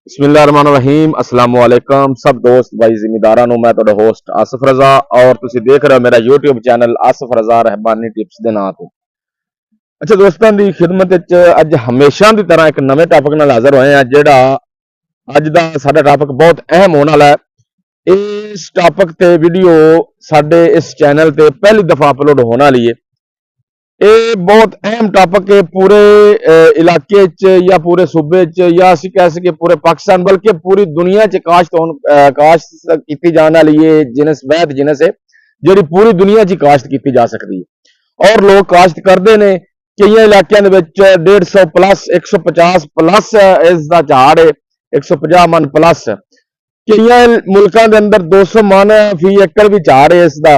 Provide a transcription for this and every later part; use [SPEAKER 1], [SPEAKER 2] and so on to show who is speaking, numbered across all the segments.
[SPEAKER 1] बिस्मिल्लाहिर्रहमानिर्रहीम अस्सलाम वालेकुम सब दोस्त भाई जिम्मेदारां ਨੂੰ मैं ਤੁਹਾਡਾ ਹੋਸਟ ਆਸਫ ਰਜ਼ਾ ਔਰ ਤੁਸੀਂ ਦੇਖ ਰਹੇ ਹੋ ਮੇਰਾ YouTube ਚੈਨਲ ਆਸਫ ਰਜ਼ਾ ਰਹਿਮਾਨੀ ਟਿਪਸ ਦੇ ਨਾਂ ਤੋਂ। ਅੱਛਾ ਦੋਸਤਾਂ ਦੀ ਖਿਦਮਤ ਵਿੱਚ ਅੱਜ ਹਮੇਸ਼ਾ ਦੀ ਤਰ੍ਹਾਂ ਇੱਕ ਨਵੇਂ ਟਾਪਿਕ ਨਾਲ ਹਾਜ਼ਰ ਹੋਏ ਆ ਜਿਹੜਾ ਅੱਜ ਦਾ ਸਾਡਾ ਟਾਪਿਕ ਬਹੁਤ ਅਹਿਮ ਹੋਣ ਵਾਲਾ ਹੈ। ਇਸ ਟਾਪਿਕ ਤੇ ਵੀਡੀਓ ਸਾਡੇ ਇਸ ਚੈਨਲ ਤੇ ਪਹਿਲੀ ਦਫਾ ਅਪਲੋਡ ਹੋਣ ਵਾਲੀ ਹੈ। ਇਹ ਬਹੁਤ ਅਹਿਮ ਟਾਪਿਕ ਹੈ ਪੂਰੇ ਇਲਾਕੇ 'ਚ ਜਾਂ ਪੂਰੇ ਸੂਬੇ 'ਚ ਜਾਂ ਅਸੀਂ ਕਹਿ ਸਕੀਏ ਪੂਰੇ ਪਾਕਿਸਤਾਨ ਬਲਕਿ ਪੂਰੀ ਦੁਨੀਆ 'ਚ ਕਾਸ਼ਤ ਕੀਤੀ ਜਾਣ ਵਾਲੀ ਇਹ ਜਿਨਸ ਵੈਦ ਜਿਨਸ ਹੈ ਜਿਹੜੀ ਪੂਰੀ ਦੁਨੀਆ 'ਚ ਕਾਸ਼ਤ ਕੀਤੀ ਜਾ ਸਕਦੀ ਹੈ ਔਰ ਲੋਕ ਕਾਸ਼ਤ ਕਰਦੇ ਨੇ। ਕਈਆਂ ਇਲਾਕਿਆਂ ਦੇ ਵਿੱਚ 150 ਪਲੱਸ 150 ਪਲੱਸ ਇਸ ਦਾ ਝਾੜ ਹੈ 150 ਮਨ ਪਲੱਸ। ਕਈਆਂ ਮੁਲਕਾਂ ਦੇ ਅੰਦਰ 200 ਮਨ ਫੀ ਏਕੜ ਵੀ ਝਾੜ ਹੈ ਇਸ ਦਾ।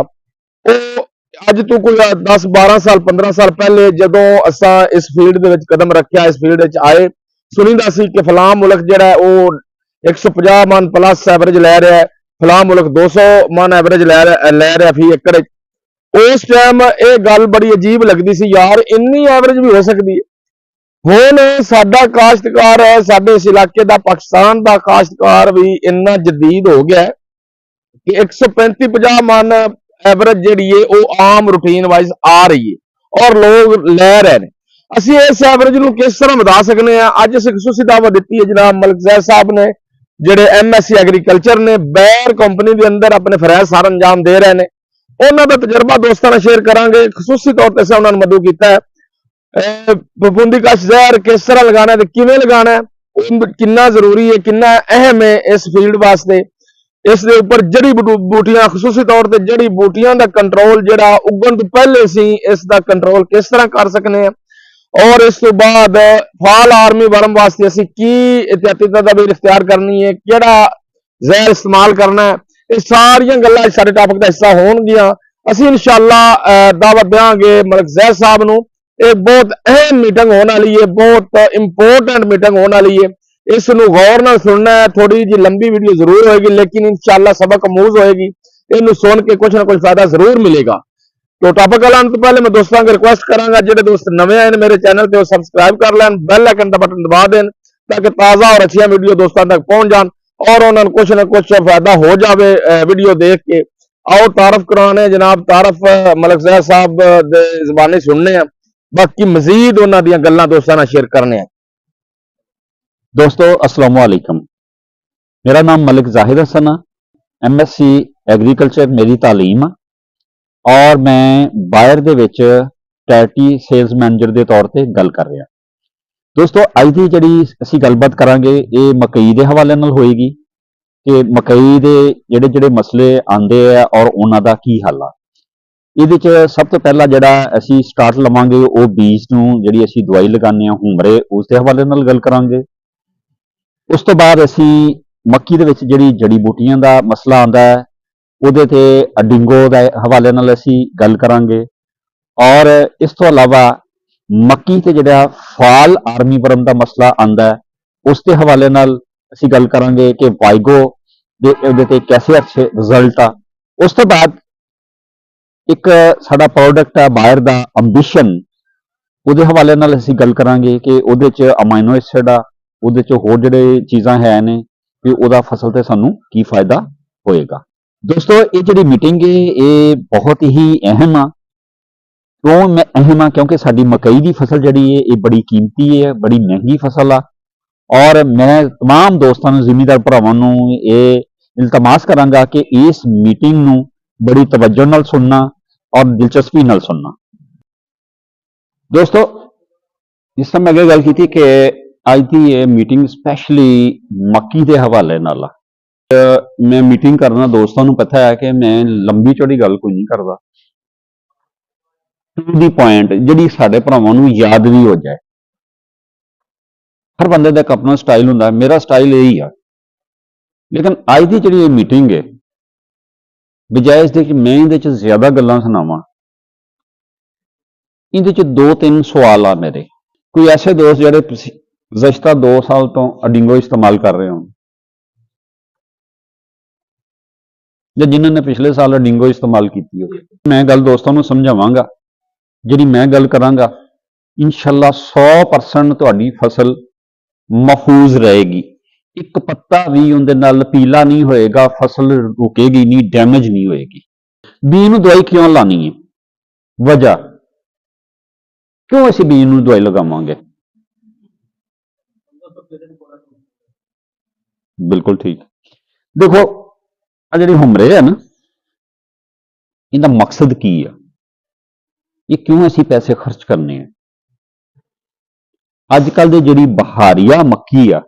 [SPEAKER 1] ਉਹ ਅੱਜ ਤੋਂ ਕੋਈ 10 12 ਸਾਲ 15 ਸਾਲ ਪਹਿਲੇ ਜਦੋਂ ਅਸਾਂ ਇਸ ਫੀਲਡ ਦੇ ਵਿੱਚ ਕਦਮ ਰੱਖਿਆ ਇਸ ਫੀਲਡ ਵਿੱਚ ਆਏ ਸੁਣੀਦਾ ਸੀ ਕਿ ਫਲਾਂ ਮੁਲਕ ਜਿਹੜਾ ਉਹ 150 ਮਨ ਪਲੱਸ ਐਵਰੇਜ ਲੈ ਰਿਹਾ ਹੈ, ਫਲਾਂ ਮੁਲਕ 200 ਮਨ ਐਵਰੇਜ ਲੈ ਰਿਹਾ ਫੀ ਏਕੜ। ਉਸ ਟਾਈਮ ਇਹ ਗੱਲ ਬੜੀ ਅਜੀਬ ਲੱਗਦੀ ਸੀ ਯਾਰ ਇੰਨੀ ਐਵਰੇਜ ਵੀ ਹੋ ਸਕਦੀ ਹੈ। ਹੁਣ ਸਾਡਾ ਕਾਸ਼ਤਕਾਰ ਹੈ ਸਾਡੇ ਇਸ ਇਲਾਕੇ ਦਾ ਪਾਕਿਸਤਾਨ ਦਾ ਕਾਸ਼ਤਕਾਰ ਵੀ ਇੰਨਾ ਜਦੀਦ ਹੋ ਗਿਆ ਕਿ 135 50 ਮਨ ਐਵਰੇਜ ਜਿਹੜੀ ਹੈ ਉਹ ਆਮ ਰੂਟੀਨ ਵਾਈਜ਼ ਆ ਰਹੀ ਹੈ ਔਰ ਲੋਕ ਲੈ ਰਹੇ ਨੇ। ਅਸੀਂ ਇਸ ਐਵਰੇਜ ਨੂੰ ਕਿਸ ਤਰ੍ਹਾਂ ਵਧਾ ਸਕਦੇ ਹਾਂ? ਅੱਜ ਅਸੀਂ ਖਸੂਸੀ ਦਾਅਵਤ ਦਿੱਤੀ ਹੈ ਜਨਾਬ ਮਲਿਕ ਜ਼ੈਦ ਸਾਹਿਬ ਨੇ ਜਿਹੜੇ MSc ਐਗਰੀਕਲਚਰ ਨੇ ਬੈਰ ਕੰਪਨੀ ਦੇ ਅੰਦਰ ਆਪਣੇ ਫਰਜ਼ ਸਾਰ ਅੰਜਾਮ ਦੇ ਰਹੇ ਨੇ। ਉਹਨਾਂ ਦਾ ਤਜਰਬਾ ਦੋਸਤਾਂ ਨਾਲ ਸ਼ੇਅਰ ਕਰਾਂਗੇ। ਖਸੂਸੀ ਤੌਰ ਤੇ ਅਸੀਂ ਉਹਨਾਂ ਨੂੰ ਮਦੂ ਕੀਤਾ ਹੈ ਫਫੂੰਦੀ ਕਸ਼ ਜ਼ਹਿਰ ਕਿਸ ਤਰ੍ਹਾਂ ਲਗਾਣਾ ਹੈ ਤੇ ਕਿਵੇਂ ਲਗਾਣਾ ਹੈ, ਕਿੰਨਾ ਜ਼ਰੂਰੀ ਹੈ ਕਿੰਨਾ ਅਹਿਮ ਹੈ ਇਸ ਫੀਲਡ ਵਾਸਤੇ। ਇਸ ਦੇ ਉੱਪਰ ਜੜੀ ਬੂਟੀਆਂ ਖਸੂਸੀ ਤੌਰ ਤੇ ਜੜੀ ਬੂਟੀਆਂ ਦਾ ਕੰਟਰੋਲ ਜਿਹੜਾ ਉਗਣ ਤੋਂ ਪਹਿਲੇ ਸੀ ਇਸ ਦਾ ਕੰਟਰੋਲ ਕਿਸ ਤਰ੍ਹਾਂ ਕਰ ਸਕਨੇ ਆ ਔਰ ਇਸ ਤੋਂ ਬਾਅਦ ਫਾਲ ਆਰਮੀ ਵਰਮ ਵਾਸਤੇ ਅਸੀਂ ਕੀ ਇhtiyati ਤਦਾਬੀਰ ਇਖਤਿਆਰ ਕਰਨੀ ਹੈ, ਕਿਹੜਾ ਜ਼ਹਿਰ ਇਸਤੇਮਾਲ ਕਰਨਾ ਹੈ, ਇਹ ਸਾਰੀਆਂ ਗੱਲਾਂ ਸਾਡੇ ਟਾਪਿਕ ਦਾ ਹਿੱਸਾ ਹੋਣਗੀਆਂ। ਅਸੀਂ ਇਨਸ਼ਾਅੱਲਾ ਦਾਵਤ ਦੇਵਾਂਗੇ ਮਲਿਕ ਜ਼ੈਦ ਸਾਹਿਬ ਨੂੰ। ਇਹ ਬਹੁਤ ਅਹਿਮ ਮੀਟਿੰਗ ਹੋਣ ਵਾਲੀ ਹੈ, ਬਹੁਤ ਇੰਪੋਰਟੈਂਟ ਮੀਟਿੰਗ ਹੋਣ ਵਾਲੀ ਹੈ। ਇਸ ਨੂੰ ਗੌਰ ਨਾਲ ਸੁਣਨਾ ਹੈ। ਥੋੜੀ ਜੀ ਲੰਬੀ ਵੀਡੀਓ ਜ਼ਰੂਰ ਹੋਏਗੀ ਲੇਕਿन इंशाअल्लाह सबक अमूज होएगी। इनू सुन के कुछ ना कुछ फायदा जरूर मिलेगा। तो टॉपिक लाने तो पहले मैं दोस्तों को रिक्वेस्ट करांगा जेडे दोस्त नवे आए मेरे चैनल पे सब्सक्राइब कर लैन, बेल आइकन का बटन दबा दें ताकि ताज़ा और अच्छी वीडियो दोस्तों तक पहुंच जान और उन्होंने कुछ ना कुछ फायदा हो जाए वीडियो देख के। आओ तारफ कराने जनाब तारफ मलिक ज़ैद साहब दे ज़बानी सुनने हैं, बाकी मजीद उन्होंने दी गल्लां दोस्तों नाल शेयर करने हैं।
[SPEAKER 2] दोस्तों अस्सलाम वालेकुम, मेरा नाम मलिक ज़ाहिर हसन है। MSc एग्रीकल्चर मेरी तालीम और मैं बायर दे विच टैरिटी सेल्स मैनेजर के तौर पर गल कर रहा। दोस्तों अज की जी असी गलबात करांगे ये मकई के हवाले नाल होएगी कि मकई के जिहड़े जिहड़े मसले आंदे आ और उन्हां दा की हल आ। ਇਹਦੇ ਚ ਸਭ ਤੋਂ ਪਹਿਲਾਂ ਜਿਹੜਾ ਅਸੀਂ ਸਟਾਰਟ ਲਵਾਂਗੇ ਉਹ ਬੀਜ ਨੂੰ ਜਿਹੜੀ ਅਸੀਂ ਦਵਾਈ ਲਗਾਉਂਦੇ ਹਾਂ ਹੁਮਰੇ ਉਸ ਦੇ ਹਵਾਲੇ ਨਾਲ ਗੱਲ ਕਰਾਂਗੇ। ਉਸ ਤੋਂ ਬਾਅਦ ਅਸੀਂ ਮੱਕੀ ਦੇ ਵਿੱਚ ਜਿਹੜੀ ਜੜੀ ਬੂਟੀਆਂ ਦਾ ਮਸਲਾ ਆਉਂਦਾ ਹੈ ਉਹਦੇ ਤੇ ਅਡਿੰਗੋ ਦੇ ਹਵਾਲੇ ਨਾਲ ਅਸੀਂ ਗੱਲ ਕਰਾਂਗੇ ਔਰ ਇਸ ਤੋਂ ਇਲਾਵਾ ਮੱਕੀ ਤੇ ਜਿਹੜਾ ਫਾਲ ਆਰਮੀ ਵਰਮ ਦਾ ਮਸਲਾ ਆਉਂਦਾ ਹੈ ਉਸ ਦੇ ਹਵਾਲੇ ਨਾਲ ਅਸੀਂ ਗੱਲ ਕਰਾਂਗੇ ਕਿ ਵਾਈਗੋ ਦੇ ਉਹਦੇ ਤੇ ਕੈਸੇ ਅੱਛੇ ਰਿਜ਼ਲਟ ਆ। ਉਸ ਤੋਂ ਬਾਅਦ ਇੱਕ ਸਾਡਾ ਪ੍ਰੋਡਕਟ ਹੈ ਬਾਇਰ ਦਾ ਅੰਬੀਸ਼ਨ, ਉਹਦੇ ਹਵਾਲੇ ਨਾਲ ਅਸੀਂ ਗੱਲ ਕਰਾਂਗੇ ਕਿ ਉਹਦੇ 'ਚ ਅਮਾਈਨੋ ਐਸਿਡ ਆ, ਉਹਦੇ 'ਚ ਹੋਰ ਜਿਹੜੇ ਚੀਜ਼ਾਂ ਹੈ ਨੇ ਕਿ ਉਹਦਾ ਫਸਲ ਤੇ ਸਾਨੂੰ ਕੀ ਫਾਇਦਾ ਹੋਏਗਾ। ਦੋਸਤੋ ਇਹ ਜਿਹੜੀ ਮੀਟਿੰਗ ਹੈ ਇਹ ਬਹੁਤ ਹੀ ਅਹਿਮ ਆ। ਕਿਉਂ ਮੈਂ ਅਹਿਮ ਆ? ਕਿਉਂਕਿ ਸਾਡੀ ਮਕਈ ਦੀ ਫਸਲ ਜਿਹੜੀ ਹੈ ਇਹ ਬੜੀ ਕੀਮਤੀ ਹੈ, ਬੜੀ ਮਹਿੰਗੀ ਫਸਲ ਆ ਔਰ ਮੈਂ तमाम ਦੋਸਤਾਂ ਨੂੰ ਜ਼ਿਮੀਂਦਾਰ ਭਰਾਵਾਂ ਨੂੰ ਇਹ ਇਲਤਮਾਸ ਕਰਾਂਗਾ ਕਿ ਇਸ ਮੀਟਿੰਗ ਨੂੰ बड़ी तवज्जो नाल सुनना और दिलचस्पी नाल सुनना। दोस्तों जिस तरह मैं अगे गल की कि अज की ये मीटिंग स्पैशली मक्की के हवाले नाल मैं मीटिंग करना दोस्तों को पता है कि मैं लंबी चौड़ी गल कोई नहीं करता, टू दी पॉइंट जिहड़ी साडे भरावां नूं याद भी हो जाए। हर बंदे दा इक अपना स्टाइल हुंदा, मेरा स्टाइल यही है। लेकिन अज की जिहड़ी मीटिंग है बजाय इसके मैं ये ज्यादा गल्लां सुनावां, इहदे च 2-3 सवाल आ मेरे। कोई ऐसे दोस्त जिहड़े गुज़श्ता 2 साल तो अडिंगो इस्तेमाल कर रहे हो या जिन्होंने पिछले साल अडिंगो इस्तेमाल की हो, मैं गल दोस्तों को समझावांगा। जिहड़ी मैं गल करांगा इंशाअल्लाह 100% तुहाडी फसल महफूज रहेगी। ਇੱਕ ਪੱਤਾ ਵੀ ਉਹਦੇ ਨਾਲ ਪੀਲਾ ਨਹੀਂ ਹੋਏਗਾ, ਫਸਲ ਰੁਕੇਗੀ ਨਹੀਂ, ਡੈਮੇਜ ਨਹੀਂ ਹੋਏਗੀ। ਬੀ ਨੂੰ ਦਵਾਈ ਕਿਉਂ ਲਾਣੀ ਹੈ? ਵਜ੍ਹਾ ਕਿਉਂ ਅਸੀਂ ਬੀ ਨੂੰ ਦਵਾਈ ਲਗਾਵਾਂਗੇ? ਬਿਲਕੁਲ ਠੀਕ। ਦੇਖੋ ਆ ਜਿਹੜੀ ਹੁਮਰੇ ਹੈ ਨਾ, ਇਹਦਾ ਮਕਸਦ ਕੀ ਆ? ਇਹ ਕਿਉਂ ਅਸੀਂ ਪੈਸੇ ਖਰਚ ਕਰਨੇ ਆ? ਅੱਜ ਕੱਲ ਦੀ ਜਿਹੜੀ ਬਹਾਰੀਆ ਮੱਕੀ ਆ,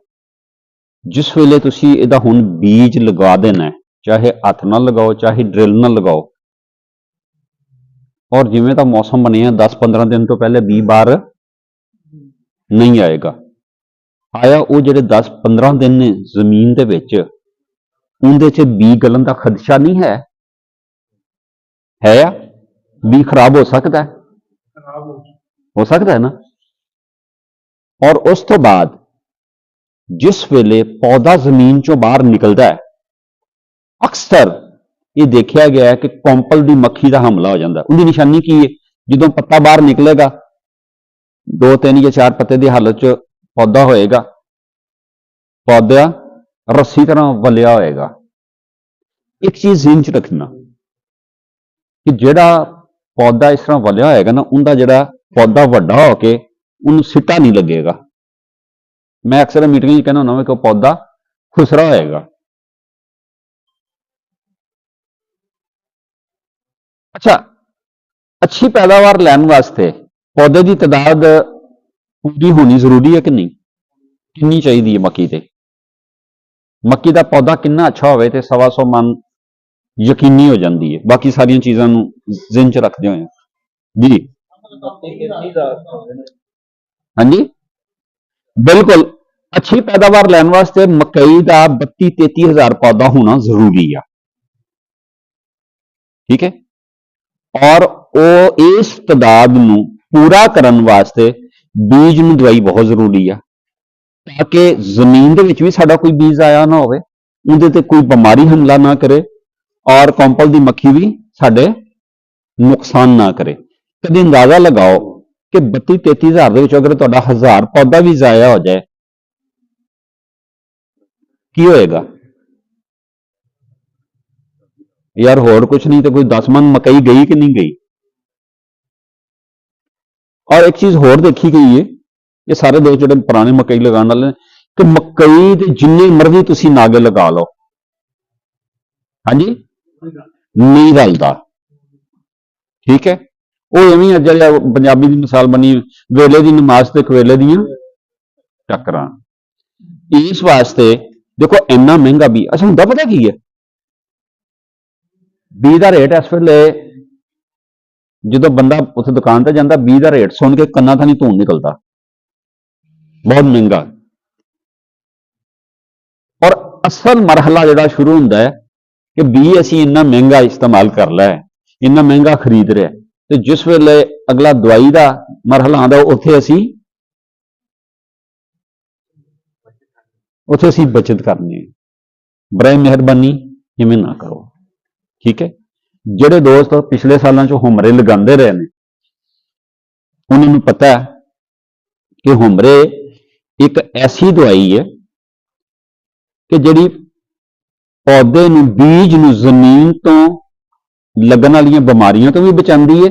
[SPEAKER 2] ਜਿਸ ਵੇਲੇ ਤੁਸੀਂ ਇਹਦਾ ਹੁਣ ਬੀਜ ਲਗਾ ਦੇਣਾ ਹੈ, ਚਾਹੇ ਹੱਥ ਨਾਲ ਲਗਾਓ ਚਾਹੇ ਡਰਿਲ ਨਾਲ ਲਗਾਓ, ਔਰ ਜਿਵੇਂ ਦਾ ਮੌਸਮ ਬਣਿਆ 10-15 ਦਿਨ ਤੋਂ ਪਹਿਲੇ ਬੀ ਬਾਹਰ ਨਹੀਂ ਆਏਗਾ। ਆਇਆ ਉਹ ਜਿਹੜੇ 10-15 ਦਿਨ ਨੇ ਜ਼ਮੀਨ ਦੇ ਵਿੱਚ, ਉਹਦੇ 'ਚ ਬੀ ਗਲਣ ਦਾ ਖਦਸ਼ਾ ਨਹੀਂ ਹੈ? ਹੈ ਆ? ਬੀ ਖਰਾਬ ਹੋ ਸਕਦਾ ਹੈ? ਹੋ ਸਕਦਾ ਹੈ ਨਾ। ਔਰ ਉਸ ਤੋਂ ਬਾਅਦ ਜਿਸ ਵੇਲੇ ਪੌਦਾ ਜ਼ਮੀਨ ਚੋਂ ਬਾਹਰ ਨਿਕਲਦਾ ਹੈ, ਅਕਸਰ ਇਹ ਦੇਖਿਆ ਗਿਆ ਹੈ ਕਿ ਕੰਪਲ ਦੀ ਮੱਖੀ ਦਾ ਹਮਲਾ ਹੋ ਜਾਂਦਾ। ਉਹਦੀ ਨਿਸ਼ਾਨੀ ਕੀ ਹੈ? ਜਦੋਂ ਪੱਤਾ ਬਾਹਰ ਨਿਕਲੇਗਾ, 2-3 ਜਾਂ 4 ਪੱਤੇ ਦੀ ਹਾਲਤ 'ਚ ਪੌਦਾ ਹੋਏਗਾ, ਪੌਦਾ ਰੱਸੀ ਤਰ੍ਹਾਂ ਵਲਿਆ ਹੋਏਗਾ। ਇੱਕ ਚੀਜ਼ ਜ਼ਿਹਨ 'ਚ ਰੱਖਣਾ ਕਿ ਜਿਹੜਾ ਪੌਦਾ ਇਸ ਤਰ੍ਹਾਂ ਵਲਿਆ ਹੋਏਗਾ ਨਾ, ਉਹਦਾ ਜਿਹੜਾ ਪੌਦਾ ਵੱਡਾ ਹੋ ਕੇ ਉਹਨੂੰ ਸਿੱਟਾ ਨਹੀਂ ਲੱਗੇਗਾ। ਮੈਂ ਅਕਸਰ ਮੀਟਿੰਗਾਂ 'ਚ ਕਹਿੰਦਾ ਹੁੰਦਾ ਕਿ ਉਹ ਪੌਦਾ ਖੁਸਰਾ ਹੋਏਗਾ। ਅੱਛਾ, ਅੱਛੀ ਪੈਦਾਵਾਰ ਲੈਣ ਵਾਸਤੇ ਪੌਦੇ ਦੀ ਤਾਦਾਦ ਪੂਰੀ ਹੋਣੀ ਜ਼ਰੂਰੀ ਹੈ ਕਿ ਨਹੀਂ? ਕਿੰਨੀ ਚਾਹੀਦੀ ਹੈ ਮੱਕੀ ਤੇ? ਮੱਕੀ ਦਾ ਪੌਦਾ ਕਿੰਨਾ ਅੱਛਾ ਹੋਵੇ ਤੇ 125 ਮਣ ਯਕੀਨੀ ਹੋ ਜਾਂਦੀ ਹੈ, ਬਾਕੀ ਸਾਰੀਆਂ ਚੀਜ਼ਾਂ ਨੂੰ ਜ਼ਿਹਨ 'ਚ ਰੱਖਦੇ ਹੋਏ। ਜੀ ਹਾਂਜੀ, ਬਿਲਕੁਲ। ਅੱਛੀ ਪੈਦਾਵਾਰ ਲੈਣ ਵਾਸਤੇ ਮਕਈ ਦਾ 32-33 ਹਜ਼ਾਰ ਪੌਦਾ ਹੋਣਾ ਜ਼ਰੂਰੀ ਆ। ਠੀਕ ਹੈ। ਔਰ ਉਹ ਇਸ ਤਾਦਾਦ ਨੂੰ ਪੂਰਾ ਕਰਨ ਵਾਸਤੇ ਬੀਜ ਨੂੰ ਦਵਾਈ ਬਹੁਤ ਜ਼ਰੂਰੀ ਆ, ਤਾਂ ਕਿ ਜ਼ਮੀਨ ਦੇ ਵਿੱਚ ਵੀ ਸਾਡਾ ਕੋਈ ਬੀਜ ਆਇਆ ਨਾ ਹੋਵੇ, ਉਹਦੇ ਤੇ ਕੋਈ ਬਿਮਾਰੀ ਹਮਲਾ ਨਾ ਕਰੇ, ਔਰ ਕੰਪਲ ਦੀ ਮੱਖੀ ਵੀ ਸਾਡੇ ਨੁਕਸਾਨ ਨਾ ਕਰੇ। ਕਦੇ ਅੰਦਾਜ਼ਾ ਲਗਾਓ ਕਿ 32-33 ਹਜ਼ਾਰ ਦੇ ਵਿੱਚੋਂ ਅਗਰ ਤੁਹਾਡਾ 1000 ਪੌਦਾ ਵੀ ਜ਼ਾਇਆ ਹੋ ਜਾਏ, ਕੀ ਹੋਏਗਾ? ਯਾਰ ਹੋਰ ਕੁਝ ਨਹੀਂ ਤੇ ਕੋਈ 10 ਮਣ ਮਕਈ ਗਈ ਕਿ ਨਹੀਂ ਗਈ? ਔਰ ਇੱਕ ਚੀਜ਼ ਹੋਰ ਦੇਖੀ ਗਈ ਹੈ, ਇਹ ਸਾਰੇ ਲੋਕ ਜਿਹੜੇ ਪੁਰਾਣੇ ਮਕਈ ਲਗਾਉਣ ਵਾਲੇ ਨੇ, ਕਿ ਮਕਈ ਦੇ ਜਿੰਨੇ ਮਰਜ਼ੀ ਤੁਸੀਂ ਨਾਗੇ ਲਗਾ ਲਓ, ਹਾਂਜੀ, ਨਹੀਂ ਰਲਦਾ। ਠੀਕ ਹੈ। ਉਹ ਐਵੇਂ ਆ ਜਿਹੜਾ ਪੰਜਾਬੀ ਦੀ ਮਿਸਾਲ ਬਣੀ, ਵੇਲੇ ਦੀ ਨਮਾਜ਼ ਤੇ ਕਵੇਲੇ ਦੀਆਂ ਟੱਕਰਾਂ। ਇਸ ਵਾਸਤੇ ਦੇਖੋ ਇੰਨਾ ਮਹਿੰਗਾ ਬੀ, ਅੱਛਾ ਹੁੰਦਾ ਪਤਾ ਕੀ ਹੈ? ਬੀ ਦਾ ਰੇਟ ਇਸ ਵੇਲੇ, ਜਦੋਂ ਬੰਦਾ ਉੱਥੇ ਦੁਕਾਨ ਤੇ ਜਾਂਦਾ, ਬੀ ਦਾ ਰੇਟ ਸੁਣ ਕੇ ਕੰਨਾਂ ਥਾਣੀ ਧੂਣ ਨਿਕਲਦਾ, ਬਹੁਤ ਮਹਿੰਗਾ। ਔਰ ਅਸਲ ਮਰਹਲਾ ਜਿਹੜਾ ਸ਼ੁਰੂ ਹੁੰਦਾ ਹੈ ਕਿ ਬੀ ਅਸੀਂ ਇੰਨਾ ਮਹਿੰਗਾ ਇਸਤੇਮਾਲ ਕਰ ਲਿਆ, ਇੰਨਾ ਮਹਿੰਗਾ ਖਰੀਦ ਰਿਹਾ, ਤੇ ਜਿਸ ਵੇਲੇ ਅਗਲਾ ਦਵਾਈ ਦਾ ਮਰਹਲਾ ਆਉਂਦਾ, ਉੱਥੇ ਅਸੀਂ ਬਚਤ ਕਰਨੀ ਹੈ। ਬਰਾਏ ਮਿਹਰਬਾਨੀ ਇਵੇਂ ਨਾ ਕਰੋ। ਠੀਕ ਹੈ। ਜਿਹੜੇ ਦੋਸਤ ਪਿਛਲੇ ਸਾਲਾਂ 'ਚ ਹੁਮਰੇ ਲਗਾਉਂਦੇ ਰਹੇ ਨੇ, ਉਹਨਾਂ ਨੂੰ ਪਤਾ ਹੈ ਕਿ ਹੁਮਰੇ ਇੱਕ ਐਸੀ ਦਵਾਈ ਹੈ ਕਿ ਜਿਹੜੀ ਪੌਦੇ ਨੂੰ, ਬੀਜ ਨੂੰ ਜ਼ਮੀਨ ਤੋਂ ਲੱਗਣ ਵਾਲੀਆਂ ਬਿਮਾਰੀਆਂ ਤੋਂ ਵੀ ਬਚਾਉਂਦੀ ਹੈ,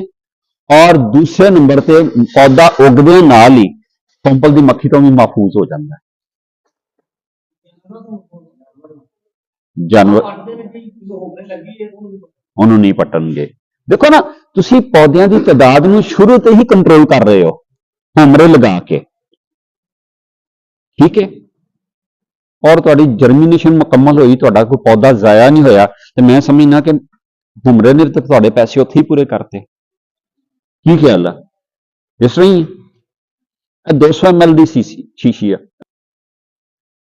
[SPEAKER 2] ਔਰ ਦੂਸਰੇ ਨੰਬਰ ਤੇ ਪੌਦਾ ਉਗਦੇ ਨਾਲ ਹੀ ਕੰਪਲ ਦੀ ਮੱਖੀ ਤੋਂ ਵੀ ਮਹਿਫੂਜ਼ ਹੋ ਜਾਂਦਾ ਹੈ। ਜਾਨਵਰ ਉਹਨੂੰ ਨਹੀਂ ਪੱਟਣਗੇ। ਦੇਖੋ ਨਾ, ਤੁਸੀਂ ਪੌਦਿਆਂ ਦੀ ਤਾਦਾਦ ਨੂੰ ਸ਼ੁਰੂ ਤੋਂ ਹੀ ਕੰਟਰੋਲ ਕਰ ਰਹੇ ਹੋ ਹੁਮਰੇ ਲਗਾ ਕੇ। ਠੀਕ ਹੈ। ਔਰ ਤੁਹਾਡੀ ਜਰਮੀਨੇਸ਼ਨ ਮੁਕੰਮਲ ਹੋਈ, ਤੁਹਾਡਾ ਕੋਈ ਪੌਦਾ ਜ਼ਾਇਆ ਨਹੀਂ ਹੋਇਆ, ਤੇ ਮੈਂ ਸਮਝਣਾ ਕਿ ਹੁਮਰੇ ਨੇ ਤਾਂ ਤੁਹਾਡੇ ਪੈਸੇ ਉੱਥੇ ਹੀ ਪੂਰੇ ਕਰਤੇ। ਕੀ ਖਿਆਲ ਆ? ਇਸ ਤਰ੍ਹਾਂ ਹੀ ਇਹ 200 ml ਦੀ ਸ਼ੀਸ਼ੀ ਆ,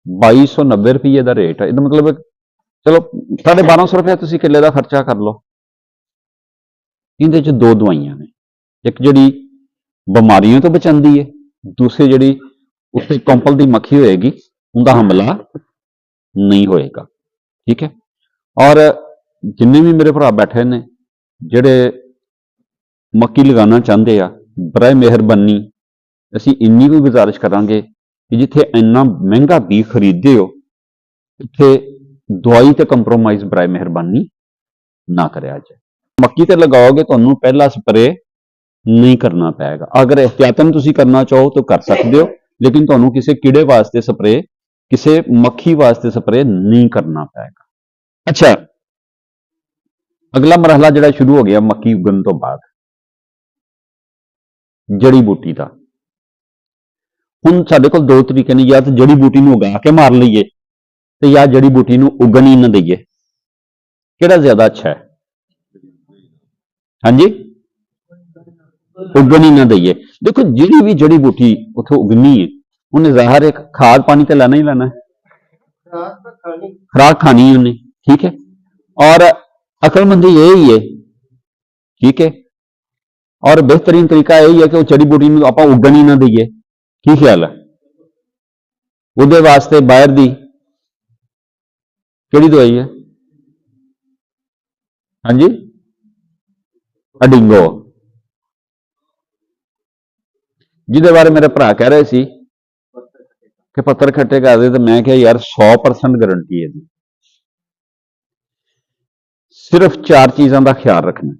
[SPEAKER 2] 2290 ਰੁਪਏ ਦਾ ਰੇਟ ਹੈ। ਇਹਦਾ ਮਤਲਬ ਚਲੋ 1250 ਰੁਪਏ ਤੁਸੀਂ ਕਿੱਲੇ ਦਾ ਖਰਚਾ ਕਰ ਲਓ। ਇਹਦੇ 'ਚ 2 ਦਵਾਈਆਂ ਨੇ, ਇੱਕ ਜਿਹੜੀ ਬਿਮਾਰੀਆਂ ਤੋਂ ਬਚਾਉਂਦੀ ਹੈ, ਦੂਸਰੀ ਜਿਹੜੀ ਉੱਤੇ ਕੰਪਲ ਦੀ ਮੱਖੀ ਹੋਏਗੀ, ਉਹਦਾ ਹਮਲਾ ਨਹੀਂ ਹੋਏਗਾ। ਠੀਕ ਹੈ। ਔਰ ਜਿੰਨੇ ਵੀ ਮੇਰੇ ਭਰਾ ਬੈਠੇ ਨੇ ਜਿਹੜੇ ਮੱਕੀ ਲਗਾਉਣਾ ਚਾਹੁੰਦੇ ਆ, ਬਰਾਏ ਮਿਹਰਬਾਨੀ ਅਸੀਂ ਇੰਨੀ ਕੋਈ ਗੁਜ਼ਾਰਿਸ਼ ਕਰਾਂਗੇ ਕਿ ਜਿੱਥੇ ਇੰਨਾ ਮਹਿੰਗਾ ਬੀਜ ਖਰੀਦਦੇ ਹੋ, ਇੱਥੇ ਦਵਾਈ ਤੇ ਕੰਪਰੋਮਾਈਜ਼ ਬਰਾਏ ਮਿਹਰਬਾਨੀ ਨਾ ਕਰਿਆ ਜਾਏ। ਮੱਕੀ ਤੇ ਲਗਾਓਗੇ ਤੁਹਾਨੂੰ ਪਹਿਲਾ ਸਪਰੇ ਨਹੀਂ ਕਰਨਾ ਪਏਗਾ। ਅਗਰ ਇhtiyatan ਤੁਸੀਂ ਕਰਨਾ ਚਾਹੋ ਤਾਂ ਕਰ ਸਕਦੇ ਹੋ, ਲੇਕਿਨ ਤੁਹਾਨੂੰ ਕਿਸੇ ਕੀੜੇ ਵਾਸਤੇ ਸਪਰੇ, ਕਿਸੇ ਮੱਖੀ ਵਾਸਤੇ ਸਪਰੇ ਨਹੀਂ ਕਰਨਾ ਪਏਗਾ। ਅੱਛਾ, ਅਗਲਾ ਮਰਹਲਾ ਜਿਹੜਾ ਸ਼ੁਰੂ ਹੋ ਗਿਆ ਮੱਕੀ ਉਗਣ ਤੋਂ ਬਾਅਦ, ਜੜੀ ਬੂਟੀ ਦਾ। ਹੁਣ ਸਾਡੇ ਕੋਲ ਦੋ ਤਰੀਕੇ ਨੇ, ਜਾਂ ਤਾਂ ਜੜੀ ਬੂਟੀ ਨੂੰ ਉਗਾ ਕੇ ਮਾਰ ਲਈਏ ਤੇ ਜਾਂ ਜੜੀ ਬੂਟੀ ਨੂੰ ਉਗਣ ਹੀ ਨਾ ਦਈਏ। ਕਿਹੜਾ ਜ਼ਿਆਦਾ ਅੱਛਾ ਹੈ? ਹਾਂਜੀ, ਉਗਣ ਹੀ ਨਾ ਦਈਏ। ਦੇਖੋ, ਜਿਹੜੀ ਵੀ ਜੜੀ ਬੂਟੀ ਉੱਥੋਂ ਉਗਣੀ ਹੈ ਉਹਨੇ ਜ਼ਾਹਰ ਇੱਕ ਖਾਦ ਪਾਣੀ ਤੇ ਲੈਣਾ ਹੀ ਲੈਣਾ ਹੈ, ਖੁਰਾਕ ਖਾਣੀ ਹੈ ਉਹਨੇ, ਠੀਕ ਹੈ। ਔਰ ਅਕਲਮੰਦੀ ਇਹ ਹੀ ਹੈ, ਠੀਕ ਹੈ। ਔਰ ਬਿਹਤਰੀਨ ਤਰੀਕਾ ਇਹ ਹੀ ਹੈ ਕਿ ਉਹ ਜੜੀ ਬੂਟੀ ਨੂੰ ਆਪਾਂ ਉਗਣ ਹੀ ਨਾ ਦਈਏ। ਕੀ ਖਿਆਲ ਹੈ? ਉਹਦੇ ਵਾਸਤੇ ਬਾਹਰ ਦੀ ਕਿਹੜੀ ਦਵਾਈ ਹੈ? ਹਾਂਜੀ, ਅਡਿੰਗੋ, ਜਿਹਦੇ ਬਾਰੇ ਮੇਰੇ ਭਰਾ ਕਹਿ ਰਹੇ ਸੀ ਕਿ ਪੱਤਰ ਖੱਟੇ ਕਰਦੇ, ਤੇ ਮੈਂ ਕਿਹਾ ਯਾਰ 100% ਗਾਰੰਟੀ ਹੈ ਜੀ। ਸਿਰਫ 4 ਚੀਜ਼ਾਂ ਦਾ ਖਿਆਲ ਰੱਖਣਾ।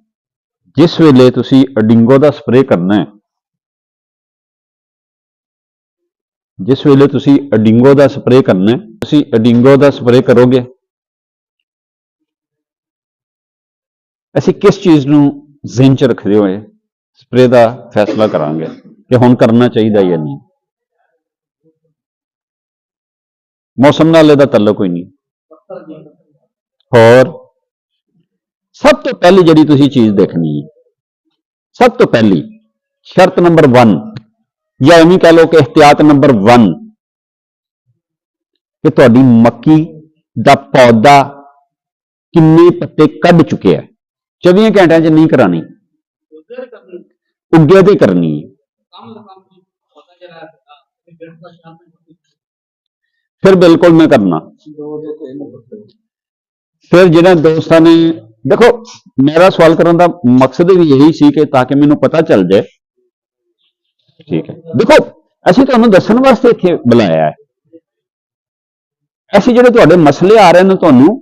[SPEAKER 2] ਜਿਸ ਵੇਲੇ ਤੁਸੀਂ ਅਡਿੰਗੋ ਦਾ ਸਪਰੇਅ ਕਰਨਾ ਹੈ, ਜਿਸ ਵੇਲੇ ਤੁਸੀਂ ਅਡਿੰਗੋ ਦਾ ਸਪਰੇਅ ਕਰਨਾ ਹੈ, ਤੁਸੀਂ ਅਡਿੰਗੋ ਦਾ ਸਪਰੇਅ ਕਰੋਗੇ, ਅਸੀਂ ਕਿਸ ਚੀਜ਼ ਨੂੰ ਜ਼ਿਹਨ 'ਚ ਰੱਖਦੇ ਹੋਏ ਸਪਰੇਅ ਦਾ ਫੈਸਲਾ ਕਰਾਂਗੇ ਕਿ ਹੁਣ ਕਰਨਾ ਚਾਹੀਦਾ ਜਾਂ ਨਹੀਂ। ਮੌਸਮ ਨਾਲ ਇਹਦਾ ਤਾਲੁਕ ਕੋਈ ਨਹੀਂ। ਹੋਰ ਸਭ ਤੋਂ ਪਹਿਲੀ ਜਿਹੜੀ ਤੁਸੀਂ ਚੀਜ਼ ਦੇਖਣੀ ਹੈ, ਸਭ ਤੋਂ ਪਹਿਲੀ ਸ਼ਰਤ ਨੰਬਰ 1, ਜਾਂ ਐਵੇਂ ਕਹਿ ਲਓ ਕਿ ਇhtiyat ਨੰਬਰ 1, ਕਿ ਤੁਹਾਡੀ ਮੱਕੀ ਦਾ ਪੌਦਾ ਕਿੰਨੇ ਪੱਤੇ ਕੱਢ ਚੁੱਕਿਆ ਹੈ। 24 ਘੰਟਿਆਂ 'ਚ ਨਹੀਂ ਕਰਾਣੀ, ਉੱਗੇ ਤੇ ਕਰਨੀ ਹੈ। ਫਿਰ ਬਿਲਕੁਲ ਮੈਂ ਕਰਨਾ। ਫਿਰ ਜਿਹੜੇ ਦੋਸਤਾਂ ਨੇ, ਦੇਖੋ ਮੇਰਾ ਸਵਾਲ ਕਰਨ ਦਾ ਮਕਸਦ ਵੀ ਇਹੀ ਸੀ ਕਿ ਤਾਂ ਕਿ ਮੈਨੂੰ ਪਤਾ ਚੱਲ ਜਾਏ, ਠੀਕ ਹੈ। ਦੇਖੋ, ਅਸੀਂ ਤੁਹਾਨੂੰ ਦੱਸਣ ਵਾਸਤੇ ਇੱਥੇ ਬੁਲਾਇਆ ਹੈ। ਅਸੀਂ ਜਿਹੜੇ ਤੁਹਾਡੇ ਮਸਲੇ ਆ ਰਹੇ ਨੇ ਤੁਹਾਨੂੰ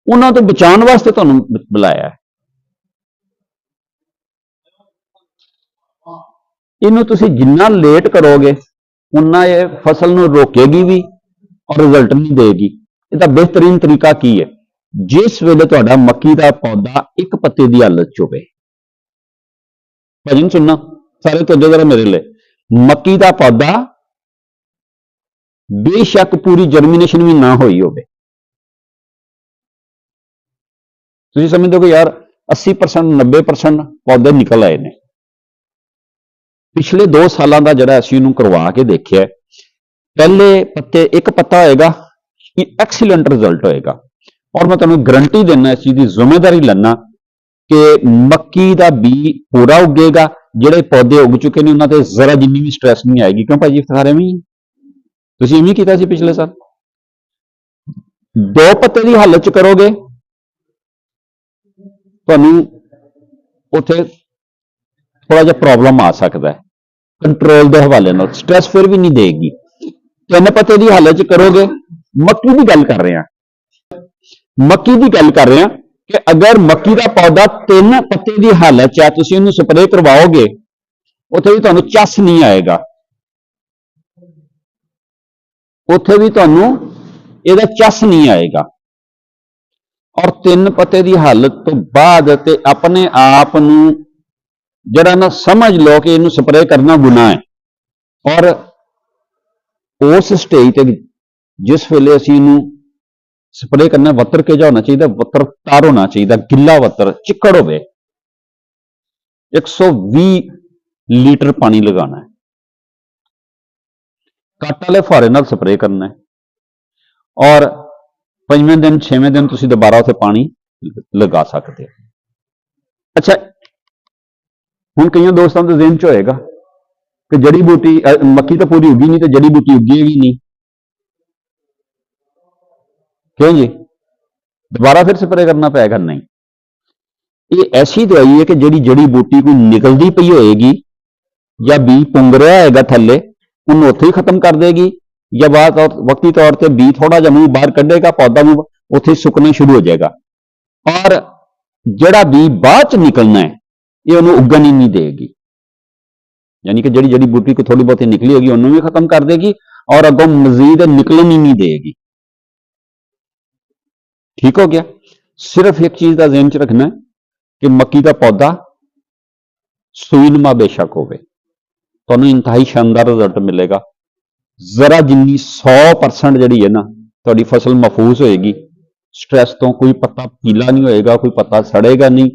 [SPEAKER 2] ਉਹਨਾਂ ਤੋਂ ਬਚਾਉਣ ਵਾਸਤੇ ਤੁਹਾਨੂੰ ਬੁਲਾਇਆ ਹੈ। ਇਹਨੂੰ ਤੁਸੀਂ ਜਿੰਨਾ ਲੇਟ ਕਰੋਗੇ ਉਨਾ ਇਹ ਫਸਲ ਨੂੰ ਰੋਕੇਗੀ ਵੀ ਔਰ ਰਿਜ਼ਲਟ ਨਹੀਂ ਦੇਗੀ। ਇਹਦਾ ਬਿਹਤਰੀਨ ਤਰੀਕਾ ਕੀ ਹੈ? ਜਿਸ ਵੇਲੇ ਤੁਹਾਡਾ ਮੱਕੀ ਦਾ ਪੌਦਾ ਇੱਕ ਪੱਤੇ ਦੀ ਹਾਲਤ 'ਚ ਹੋਵੇ, ਭਜਨ ਸੁਣਨਾ ਸਾਰੇ ਤੋਂ ਜਰਾ ਮੇਰੇ ਲਈ, ਮੱਕੀ ਦਾ ਪੌਦਾ ਬੇਸ਼ੱਕ ਪੂਰੀ ਜਰਮੀਨੇਸ਼ਨ ਵੀ ਨਾ ਹੋਈ ਹੋਵੇ, ਤੁਸੀਂ ਸਮਝਦੇ ਹੋ ਕਿ ਯਾਰ 80% 90% ਪੌਦੇ ਨਿਕਲ ਆਏ ਨੇ। ਪਿਛਲੇ 2 ਸਾਲਾਂ ਦਾ ਜਿਹੜਾ ਅਸੀਂ ਇਹਨੂੰ ਕਰਵਾ ਕੇ ਦੇਖਿਆ, ਪਹਿਲੇ ਪੱਤੇ ਇੱਕ ਪੱਤਾ ਹੋਏਗਾ, ਐਕਸੀਲੈਂਟ ਰਿਜ਼ਲਟ ਹੋਏਗਾ। ਔਰ ਮੈਂ ਤੁਹਾਨੂੰ ਗਰੰਟੀ ਦਿੰਦਾ, ਇਸ ਚੀਜ਼ ਦੀ ਜ਼ਿੰਮੇਵਾਰੀ ਲੈਣਾ ਕਿ ਮੱਕੀ ਦਾ ਬੀ ਪੂਰਾ ਉੱਗੇਗਾ। ਜਿਹੜੇ ਪੌਦੇ ਉੱਗ ਚੁੱਕੇ ਨੇ ਉਹਨਾਂ ਤੇ ਜ਼ਰਾ ਜਿੰਨੀ ਵੀ ਸਟ੍ਰੈਸ ਨਹੀਂ ਆਏਗੀ। ਕਿਉਂ ਭਾਜੀ? ਸਾਰੇ ਵੀ ਤੁਸੀਂ ਇਵੇਂ ਕੀਤਾ ਸੀ ਪਿਛਲੇ ਸਾਲ। 2 ਪੱਤੇ ਦੀ ਹਾਲਤ 'ਚ ਕਰੋਗੇ, ਤੁਹਾਨੂੰ ਉੱਥੇ ਥੋੜਾ ਜਿਹਾ ਪ੍ਰੋਬਲਮ ਆ ਸਕਦਾ ਹੈ ਕੰਟਰੋਲ ਦੇ ਹਵਾਲੇ ਨਾਲ, ਸਟ੍ਰੈਸ ਫਿਰ ਵੀ ਨਹੀਂ ਦੇਗੀ। 3 ਪੱਤੇ ਦੀ ਹਾਲਤ 'ਚ ਕਰੋਗੇ, ਮੱਕੀ ਦੀ ਗੱਲ ਕਰ ਰਹੇ ਹਾਂ, ਮੱਕੀ ਦੀ ਗੱਲ ਕਰ ਰਹੇ ਹਾਂ ਕਿ ਅਗਰ ਮੱਕੀ ਦਾ ਪੌਦਾ 3 ਪੱਤੇ ਦੀ ਹਾਲਤ 'ਚ ਹੈ, ਤੁਸੀਂ ਉਹਨੂੰ ਸਪਰੇਅ ਕਰਵਾਓਗੇ, ਉੱਥੇ ਵੀ ਤੁਹਾਨੂੰ ਚੱਸ ਨਹੀਂ ਆਏਗਾ, ਉੱਥੇ ਵੀ ਤੁਹਾਨੂੰ ਇਹਦਾ ਚੱਸ ਨਹੀਂ ਆਏਗਾ। ਔਰ 3 ਪੱਤੇ ਦੀ ਹਾਲਤ ਤੋਂ ਬਾਅਦ ਤੇ ਆਪਣੇ ਆਪ ਨੂੰ ਜਿਹੜਾ ਨਾ ਸਮਝ ਲਓ ਕਿ ਇਹਨੂੰ ਸਪਰੇਅ ਕਰਨਾ ਗੁਨਾਹ ਹੈ। ਔਰ ਉਸ ਸਟੇਜ ਤੇ ਜਿਸ ਵੇਲੇ ਅਸੀਂ ਇਹਨੂੰ ਸਪਰੇਅ ਕਰਨਾ, ਵੱਤਰ ਕੇ ਜਾ ਹੋਣਾ ਚਾਹੀਦਾ, ਵੱਤਰ ਤਾਰ ਹੋਣਾ ਚਾਹੀਦਾ, ਗਿੱਲਾ ਵੱਤਰ, ਚਿੱਕੜ ਹੋਵੇ। 120 ਲੀਟਰ ਪਾਣੀ ਲਗਾਉਣਾ ਹੈ, ਕੱਟ ਵਾਲੇ ਫੁਹਾਰੇ ਨਾਲ ਸਪਰੇਅ ਕਰਨਾ ਹੈ। ਔਰ 5ਵੇਂ ਦਿਨ 6ਵੇਂ ਦਿਨ ਤੁਸੀਂ ਦੁਬਾਰਾ ਉੱਥੇ ਪਾਣੀ ਲਗਾ ਸਕਦੇ ਹੋ। ਅੱਛਾ, ਹੁਣ ਕਈਆਂ ਦੋਸਤਾਂ ਦੇ ਜ਼ਿਹਨ 'ਚ ਹੋਏਗਾ ਕਿ ਜੜੀ ਬੂਟੀ ਮੱਕੀ ਤਾਂ ਪੂਰੀ ਉੱਗੀ ਨਹੀਂ ਤੇ ਜੜੀ ਬੂਟੀ ਉੱਗੇਗੀ ਨਹੀਂ, ਕਿਉਂ ਜੀ? ਦੁਬਾਰਾ ਫਿਰ ਸਪਰੇਅ ਕਰਨਾ ਪਏਗਾ? ਨਹੀਂ, ਇਹ ਐਸੀ ਦਵਾਈ ਹੈ ਕਿ ਜਿਹੜੀ ਜੜੀ ਬੂਟੀ ਕੋਈ ਨਿਕਲਦੀ ਪਈ ਹੋਏਗੀ ਜਾਂ ਬੀ ਪੁੰਗ ਰਿਹਾ ਹੋਏਗਾ ਥੱਲੇ, ਉਹਨੂੰ ਉੱਥੇ ਹੀ ਖਤਮ ਕਰ ਦੇਗੀ। ਜਾਂ वक्ती तौर पर बी थोड़ा जिहा मूँह बाहर कढ़ेगा, पौधा मूँह उत्थे सुकना शुरू हो जाएगा, और जिहड़ा बी बाद च निकलना है ये उन्होंने उगन ही नहीं देगी, यानी कि जड़ी जड़ी बूटी को थोड़ी बहुत निकली होगी उन्होंने भी खत्म कर देगी और अगों मजीद निकलन ही नहीं देगी। ठीक हो गया। सिर्फ एक चीज का ज़हन च रखना है कि मक्की का पौधा सूईनुमा बेशक होवे, तुहानूं इंतहाई शानदार रिजल्ट मिलेगा। जरा जिन्नी 100% जिहड़ी है ना तुहाडी फसल महफूज होएगी, स्ट्रैस तो कोई पत्ता पीला नहीं होएगा, कोई पत्ता सड़ेगा नहीं,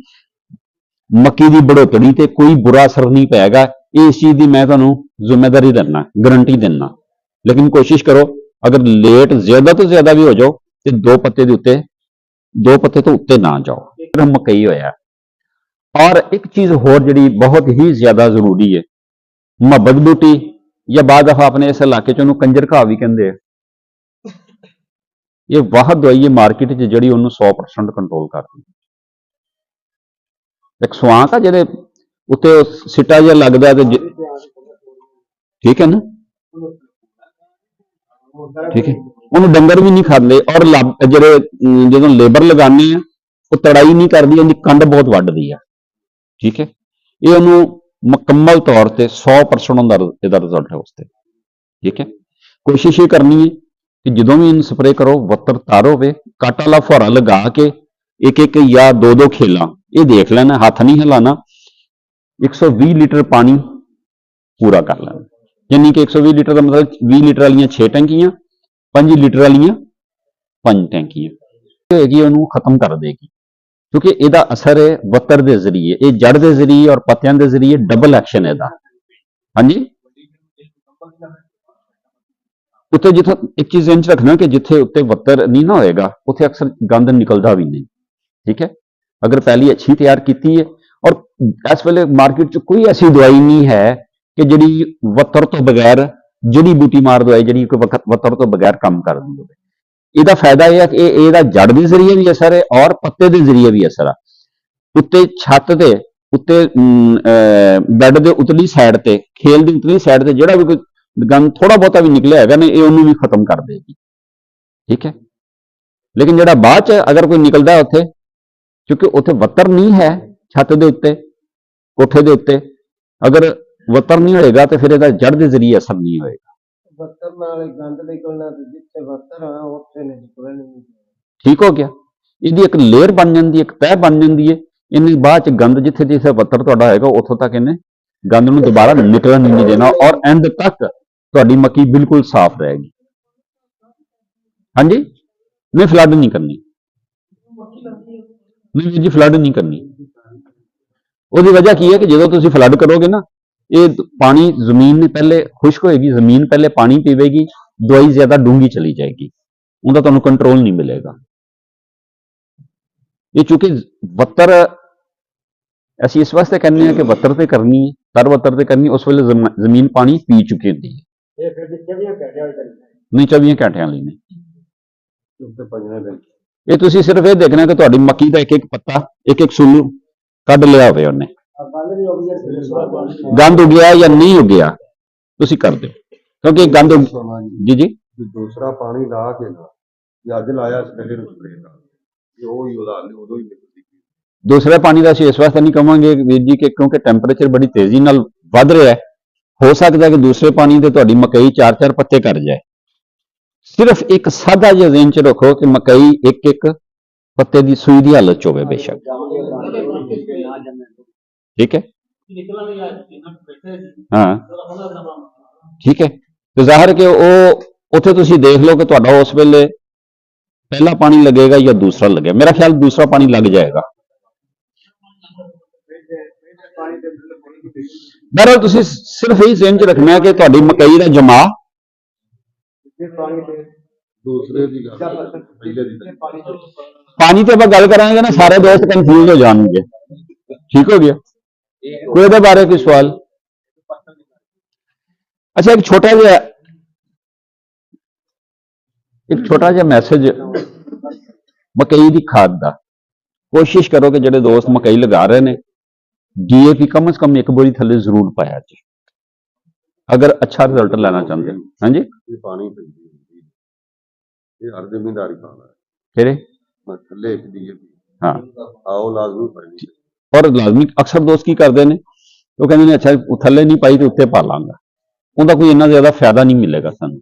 [SPEAKER 2] मक्की की बढ़ोतरी ते कोई बुरा असर नहीं पैगा। इस चीज़ की मैं तुहानूं जिम्मेदारी दिना, गारंटी दिना। लेकिन कोशिश करो अगर लेट ज्यादा तो ज्यादा भी हो जाओ तो दो पत्ते तो उत्ते ना जाओ, फिर मकई होया। और एक चीज होर जिहड़ी बहुत ही ज्यादा जरूरी है, मुहब्बत बूटी या बाद दफा अपने इस इलाके च उन्होंने कंजर घाह भी कहते हैं, ये वाह दवाई है मार्केट च जिहड़ी उन्होंने 100% कंट्रोल करती। एक स्वांक आ जिहदे उत्ते सिट्टा जिहा लगदा ते ठीक है ना, ठीक है, उन्होंने डंगर भी नहीं खाते। और जो लेबर लगाने हैं वो तड़ाई नहीं करती, उनकी कंड बहुत वड्डदी है। ठीक है, ये उन्होंने मुकम्मल तौर पर 100% इसका रिजल्ट है उससे। ठीक है, कोशिश ये करनी है कि जो भी इन स्प्रे करो वत्तर तार हो, कट वाला फुहारा लगा के एक एक या दो दो खेला ये देख लेना, हाथ नहीं हिलाना, 120 लीटर पानी पूरा कर लेना। यानी कि 120 लीटर का मतलब 20 लीटर वाली 6 टैंकियां, 5 लीटर वाली 5 टैंकियां होगी, उन्होंने खत्म कर देगी। क्योंकि इसका असर है वत्तर के जरिए, ये जड़ के जरिए और पत्तियां के जरिए डबल एक्शन है। हाँ जी, उत्ते जिथे एक चीज इंच रखना कि जिथे उत्ते वत्तर नहीं ना होएगा उत्थे अक्सर गंद निकलता भी नहीं। ठीक है, अगर पहली अच्छी तैयार की है, और इस वेले मार्केट च कोई ऐसी दवाई नहीं है कि जिहड़ी वत्तर तो बगैर जड़ी बूटी मार दवाई जिहड़ी वत्तर तो बगैर काम कर दी होवे। ਇਹਦਾ फायदा यह है कि ਇਹਦਾ जड़ के जरिए भी असर है और पत्ते के जरिए भी असर है। उत्ते छत के उत्ते बैड के उतली साइड से, खेल की उतली साइड से जिहड़ा भी कोई गंद थोड़ा बहुता भी निकलिया है ना, ये उन्होंने भी खत्म कर देगी। ठीक है, लेकिन जिहड़ा बाद च अगर कोई निकलता है उत्थे, क्योंकि उत्थे वत्तर नहीं है छत के उत्ते, कोठे के उत्ते, अगर वत्तर नहीं होएगा तो फिर इसका जड़ के जरिए असर नहीं होएगा। ठीक हो गया, इसकी एक लेयर बन जाती है, एक तह बन जाती है। इन्हें बाद च गंद जिथे जिथे वत्तर तुहाडा होएगा उतों तक इन्हें गंद नूं दोबारा निकलन नहीं देना, और एंड तक तुहाडी मक्की बिल्कुल साफ रहेगी। हाँ जी, नहीं फ्लड नहीं करनी, नहीं जी फ्लड नहीं करनी। उसकी वजह की है कि जो तुम फ्लड करोगे ना, ये पानी जमीन ने पहले खुश्क होएगी, जमीन पहले पानी पीवेगी, दवाई ज्यादा डूंगी चली जाएगी, उनका तुहानूं कंट्रोल नहीं मिलेगा। ये चूंकि वत्तर असीं इस वास्ते कहने हैं कि वत्तर ते करनी है, तर वत्तर ते करनी, उस वेले जमीन पानी पी चुकी होती है। नहीं 24 घंटिया वाली नहीं, ये तुसीं सिर्फ ये देखना कि तुहाडी मक्की का एक एक पत्ता एक एक सुल्लू कढ लिया होवे, उन्हें गंद उगया या नहीं उगया तुसीं कर दो, क्योंकि गंद जी जी
[SPEAKER 3] दूसरा पानी ला के ना अज लाया स्प्रे उदों ही
[SPEAKER 2] दूसरे पानी का असीं इस वास्ते नहीं कहांगे वीर जी कि क्योंकि टैंपरेचर बड़ी तेजी नाल वध रहा है, हो सकता है कि दूसरे पानी से तुहाडी मकई 4-4 पत्ते कर जाए। सिर्फ एक सादा जिहा ज़हन च रखो कि मकई एक एक पत्ते की सूई की हालत च होवे बेशक। ठीक है, हाँ ठीक है, तो जाहिर है कि वो उत्थे तुसीं देख लो कि तुहाडा उस वेले पहला पानी लगेगा या दूसरा लगेगा। मेरा ख्याल दूसरा पानी लग जाएगा। बहरहाल तुसीं सिर्फ यही ज़हन च रखना है कि तुहाडी मकई का जमा
[SPEAKER 3] दूसरे की पहले
[SPEAKER 2] पानी तो गल करांगे ना, सारे दोस्त कंफ्यूज हो जाएंगे। ठीक हो गया, कोई इहदे बारे कोई सवाल? अच्छा, एक छोटा जिहा मैसेज मकई की खाद का। कोशिश करो कि जिहड़े दोस्त मकई लगा रहे हैं DAP कम से कम एक बोरी थले जरूर पाया जी। ਅਗਰ ਅੱਛਾ ਰਿਜ਼ਲਟ ਲੈਣਾ ਚਾਹੁੰਦੇ ਹੋ। ਹਾਂਜੀ,
[SPEAKER 3] ਇਹ ਪਾਣੀ ਪੈਂਦੀ ਹੁੰਦੀ ਹੈ। ਇਹ ਹਰ ਜ਼ਿਮੀਂਦਾਰੀ ਪਾਣਾ ਹੈ।
[SPEAKER 2] ਕਿਹੜੇ?
[SPEAKER 3] ਮੈਂ ਥੱਲੇ ਇੱਕ ਡੀਏਪੀ
[SPEAKER 2] ਹਾਂ,
[SPEAKER 3] ਆਓ ਲਾਜ਼ਮੀ ਪਾਣੀ।
[SPEAKER 2] ਔਰ ਲਾਜ਼ਮੀ ਅਕਸਰ ਦੋਸਤ ਕੀ ਕਰਦੇ ਨੇ, ਉਹ ਕਹਿੰਦੇ ਨੇ ਅੱਛਾ ਥੱਲੇ ਨਹੀਂ ਪਾਈ ਤੇ ਉੱਤੇ ਪਾ ਲਾਂਗਾ, ਉਹਦਾ ਕੋਈ ਇੰਨਾ ਜ਼ਿਆਦਾ ਫਾਇਦਾ ਨਹੀਂ ਮਿਲੇਗਾ ਸਾਨੂੰ।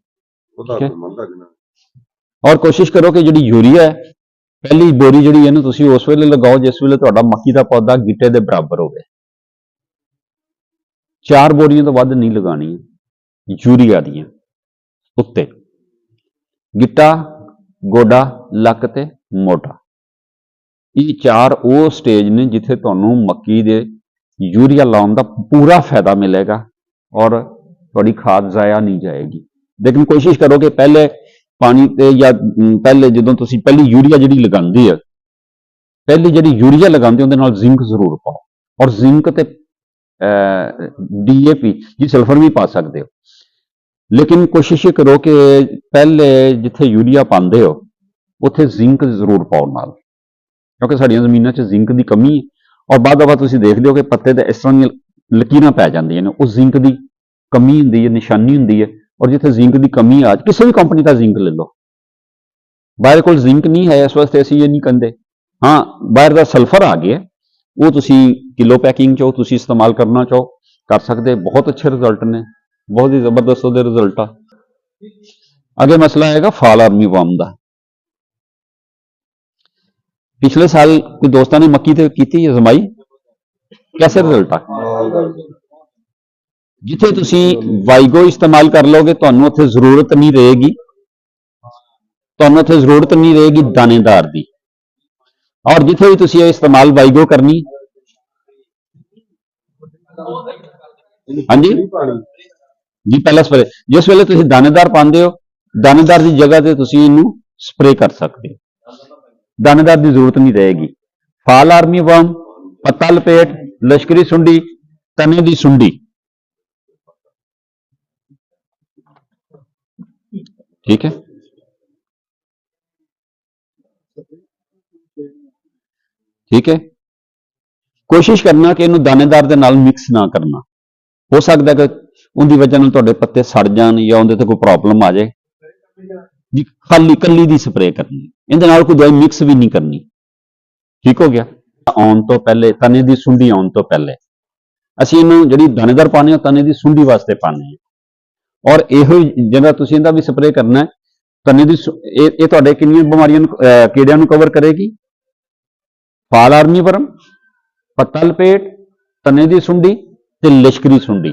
[SPEAKER 3] ਉਹਦਾ
[SPEAKER 2] ਠੀਕ ਹੈ।
[SPEAKER 3] ਕੋਈ ਮੰਨਦਾ ਕਿ ਨਾ।
[SPEAKER 2] ਔਰ ਕੋਸ਼ਿਸ਼ ਕਰੋ ਕਿ ਜਿਹੜੀ ਯੂਰੀਆ ਹੈ, ਪਹਿਲੀ ਬੋਰੀ ਜਿਹੜੀ ਇਹਨੂੰ ਤੁਸੀਂ ਉਸ ਵੇਲੇ ਲਗਾਓ ਜਿਸ ਵੇਲੇ ਤੁਹਾਡਾ ਮੱਕੀ ਦਾ ਪੌਦਾ ਗਿੱਟੇ ਦੇ ਬਰਾਬਰ ਹੋਵੇ। 4 ਬੋਰੀਆਂ ਤੋਂ ਵੱਧ ਨਹੀਂ ਲਗਾਉਣੀਆਂ ਯੂਰੀਆ ਦੀਆਂ ਉੱਤੇ। ਗਿੱਟਾ, ਗੋਡਾ, ਲੱਕ ਤੇ ਮੋਢਾ, ਇਹ 4 ਉਹ ਸਟੇਜ ਨੇ ਜਿੱਥੇ ਤੁਹਾਨੂੰ ਮੱਕੀ ਦੇ ਯੂਰੀਆ ਲਾਉਣ ਦਾ ਪੂਰਾ ਫਾਇਦਾ ਮਿਲੇਗਾ ਔਰ ਤੁਹਾਡੀ ਖਾਦ ਜ਼ਾਇਆ ਨਹੀਂ ਜਾਏਗੀ। ਲੇਕਿਨ ਕੋਸ਼ਿਸ਼ ਕਰੋ ਕਿ ਪਹਿਲੇ ਪਾਣੀ ਤੇ ਜਾਂ ਪਹਿਲੇ ਜਦੋਂ ਤੁਸੀਂ ਪਹਿਲੀ ਯੂਰੀਆ ਜਿਹੜੀ ਲਗਾਉਂਦੇ ਆ, ਪਹਿਲੀ ਜਿਹੜੀ ਯੂਰੀਆ ਲਗਾਉਂਦੇ ਉਹਦੇ ਨਾਲ ਜ਼ਿੰਕ ਜ਼ਰੂਰ ਪਾਓ। ਔਰ ਜ਼ਿੰਕ ਤੇ ਡੀਏਪੀ ਜੀ ਸਲਫਰ ਵੀ ਪਾ ਸਕਦੇ ਹੋ, ਲੇਕਿਨ ਕੋਸ਼ਿਸ਼ ਕਰੋ ਕਿ ਪਹਿਲੇ ਜਿੱਥੇ ਯੂਰੀਆ ਪਾਉਂਦੇ ਹੋ ਉੱਥੇ ਜ਼ਿੰਕ ਜ਼ਰੂਰ ਪਾਓ ਨਾਲ, ਕਿਉਂਕਿ ਸਾਡੀਆਂ ਜ਼ਮੀਨਾਂ 'ਚ ਜ਼ਿੰਕ ਦੀ ਕਮੀ ਹੈ। ਔਰ ਬਾਅਦ ਦਫਾ ਤੁਸੀਂ ਦੇਖਦੇ ਹੋ ਕਿ ਪੱਤੇ ਤੇ ਇਸ ਤਰ੍ਹਾਂ ਦੀਆਂ ਲਕੀਰਾਂ ਪੈ ਜਾਂਦੀਆਂ ਨੇ, ਉਹ ਜ਼ਿੰਕ ਦੀ ਕਮੀ ਹੁੰਦੀ ਹੈ, ਨਿਸ਼ਾਨੀ ਹੁੰਦੀ ਹੈ। ਔਰ ਜਿੱਥੇ ਜ਼ਿੰਕ ਦੀ ਕਮੀ ਆ, ਕਿਸੇ ਵੀ ਕੰਪਨੀ ਦਾ ਜ਼ਿੰਕ ਲੈ ਲਓ, ਬਾਹਰ ਕੋਲ ਜ਼ਿੰਕ ਨਹੀਂ ਹੈ ਇਸ ਵਾਸਤੇ ਅਸੀਂ ਇਹ ਨਹੀਂ ਕਹਿੰਦੇ। ਹਾਂ, ਬਾਹਰ ਦਾ ਸਲਫਰ ਆ ਗਿਆ, ਉਹ ਤੁਸੀਂ ਕਿਲੋ ਪੈਕਿੰਗ 'ਚੋਂ ਤੁਸੀਂ ਇਸਤੇਮਾਲ ਕਰਨਾ ਚਾਹੋ ਕਰ ਸਕਦੇ, ਬਹੁਤ ਅੱਛੇ ਰਿਜ਼ਲਟ ਨੇ, ਬਹੁਤ ਹੀ ਜ਼ਬਰਦਸਤ ਉਹਦੇ ਰਿਜ਼ਲਟ ਆ। ਅੱਗੇ ਮਸਲਾ ਆਏਗਾ ਫਾਲ ਆਰਮੀ ਵਾਰਮ ਦਾ। ਪਿਛਲੇ ਸਾਲ ਕੋਈ ਦੋਸਤਾਂ ਨੇ ਮੱਕੀ ਤੇ ਕੀਤੀ ਅਜ਼ਮਾਈ, ਕੈਸੇ ਰਿਜ਼ਲਟ ਆ? ਜਿੱਥੇ ਤੁਸੀਂ ਵਾਈਗੋ ਇਸਤੇਮਾਲ ਕਰ ਲਓਗੇ ਤੁਹਾਨੂੰ ਉੱਥੇ ਜ਼ਰੂਰਤ ਨਹੀਂ ਰਹੇਗੀ, ਤੁਹਾਨੂੰ ਉੱਥੇ ਜ਼ਰੂਰਤ ਨਹੀਂ ਰਹੇਗੀ ਦਾਣੇਦਾਰ ਦੀ। ਔਰ ਜਿੱਥੇ ਵੀ ਤੁਸੀਂ ਇਹ ਇਸਤੇਮਾਲ ਵਾਈਗੋ ਕਰਨੀ, ਹਾਂਜੀ ਜੀ, ਪਹਿਲਾ ਸਪਰੇ ਜਿਸ ਵੇਲੇ ਤੁਸੀਂ ਦਾਣੇਦਾਰ ਪਾਉਂਦੇ ਹੋ, ਦਾਣੇਦਾਰ ਦੀ ਜਗ੍ਹਾ ਤੇ ਤੁਸੀਂ ਇਹਨੂੰ ਸਪਰੇ ਕਰ ਸਕਦੇ ਹੋ, ਦਾਣੇਦਾਰ ਦੀ ਜ਼ਰੂਰਤ ਨਹੀਂ ਰਹੇਗੀ। ਫਾਲ ਆਰਮੀ ਵਾਰਮ, ਪੱਤਾ ਲਪੇਟ, ਲਸ਼ਕਰੀ ਸੁੰਡੀ, ਤਣੇ ਦੀ ਸੁੰਡੀ, ਠੀਕ ਹੈ। ਠੀਕ ਹੈ, ਕੋਸ਼ਿਸ਼ ਕਰਨਾ ਕਿ ਇਹਨੂੰ ਦਾਣੇਦਾਰ ਦੇ ਨਾਲ ਮਿਕਸ ਨਾ ਕਰਨਾ। ਹੋ ਸਕਦਾ ਕਿ ਉਹਦੀ ਵਜ੍ਹਾ ਨਾਲ ਤੁਹਾਡੇ ਪੱਤੇ ਸੜ ਜਾਣ ਜਾਂ ਉਹਦੇ ਤੇ ਕੋਈ ਪ੍ਰੋਬਲਮ ਆ ਜਾਏ ਜੀ। ਖਾਲੀ ਕੱਲੀ ਦੀ ਸਪਰੇਅ ਕਰਨੀ, ਇਹਦੇ ਨਾਲ ਕੋਈ ਦਵਾਈ ਮਿਕਸ ਵੀ ਨਹੀਂ ਕਰਨੀ। ਠੀਕ ਹੋ ਗਿਆ। ਆਉਣ ਤੋਂ ਪਹਿਲੇ, ਤਣੇ ਦੀ ਸੁੰਡੀ ਆਉਣ ਤੋਂ ਪਹਿਲੇ ਅਸੀਂ ਇਹਨੂੰ ਜਿਹੜੀ ਦਾਣੇਦਾਰ ਪਾਣੀ, ਉਹ ਤਣੇ ਦੀ ਸੁੰਡੀ ਵਾਸਤੇ ਪਾਣੀ ਹੈ। ਔਰ ਇਹੋ ਜਿਹੜਾ ਤੁਸੀਂ ਇਹਦਾ ਵੀ ਸਪਰੇਅ ਕਰਨਾ ਹੈ, ਤਣੇ ਦੀ ਇਹ ਤੁਹਾਡੇ ਕਿੰਨੀਆਂ ਬਿਮਾਰੀਆਂ ਨੂੰ ਕੀੜਿਆਂ ਨੂੰ ਕਵਰ ਕਰੇਗੀ? ਫਾਲ ਆਰਮੀ ਵਰਮ, ਪੱਤਾ ਲਪੇਟ, ਤਣੇ ਦੀ ਸੁੰਡੀ ਤੇ ਲਸ਼ਕਰੀ ਸੁੰਡੀ।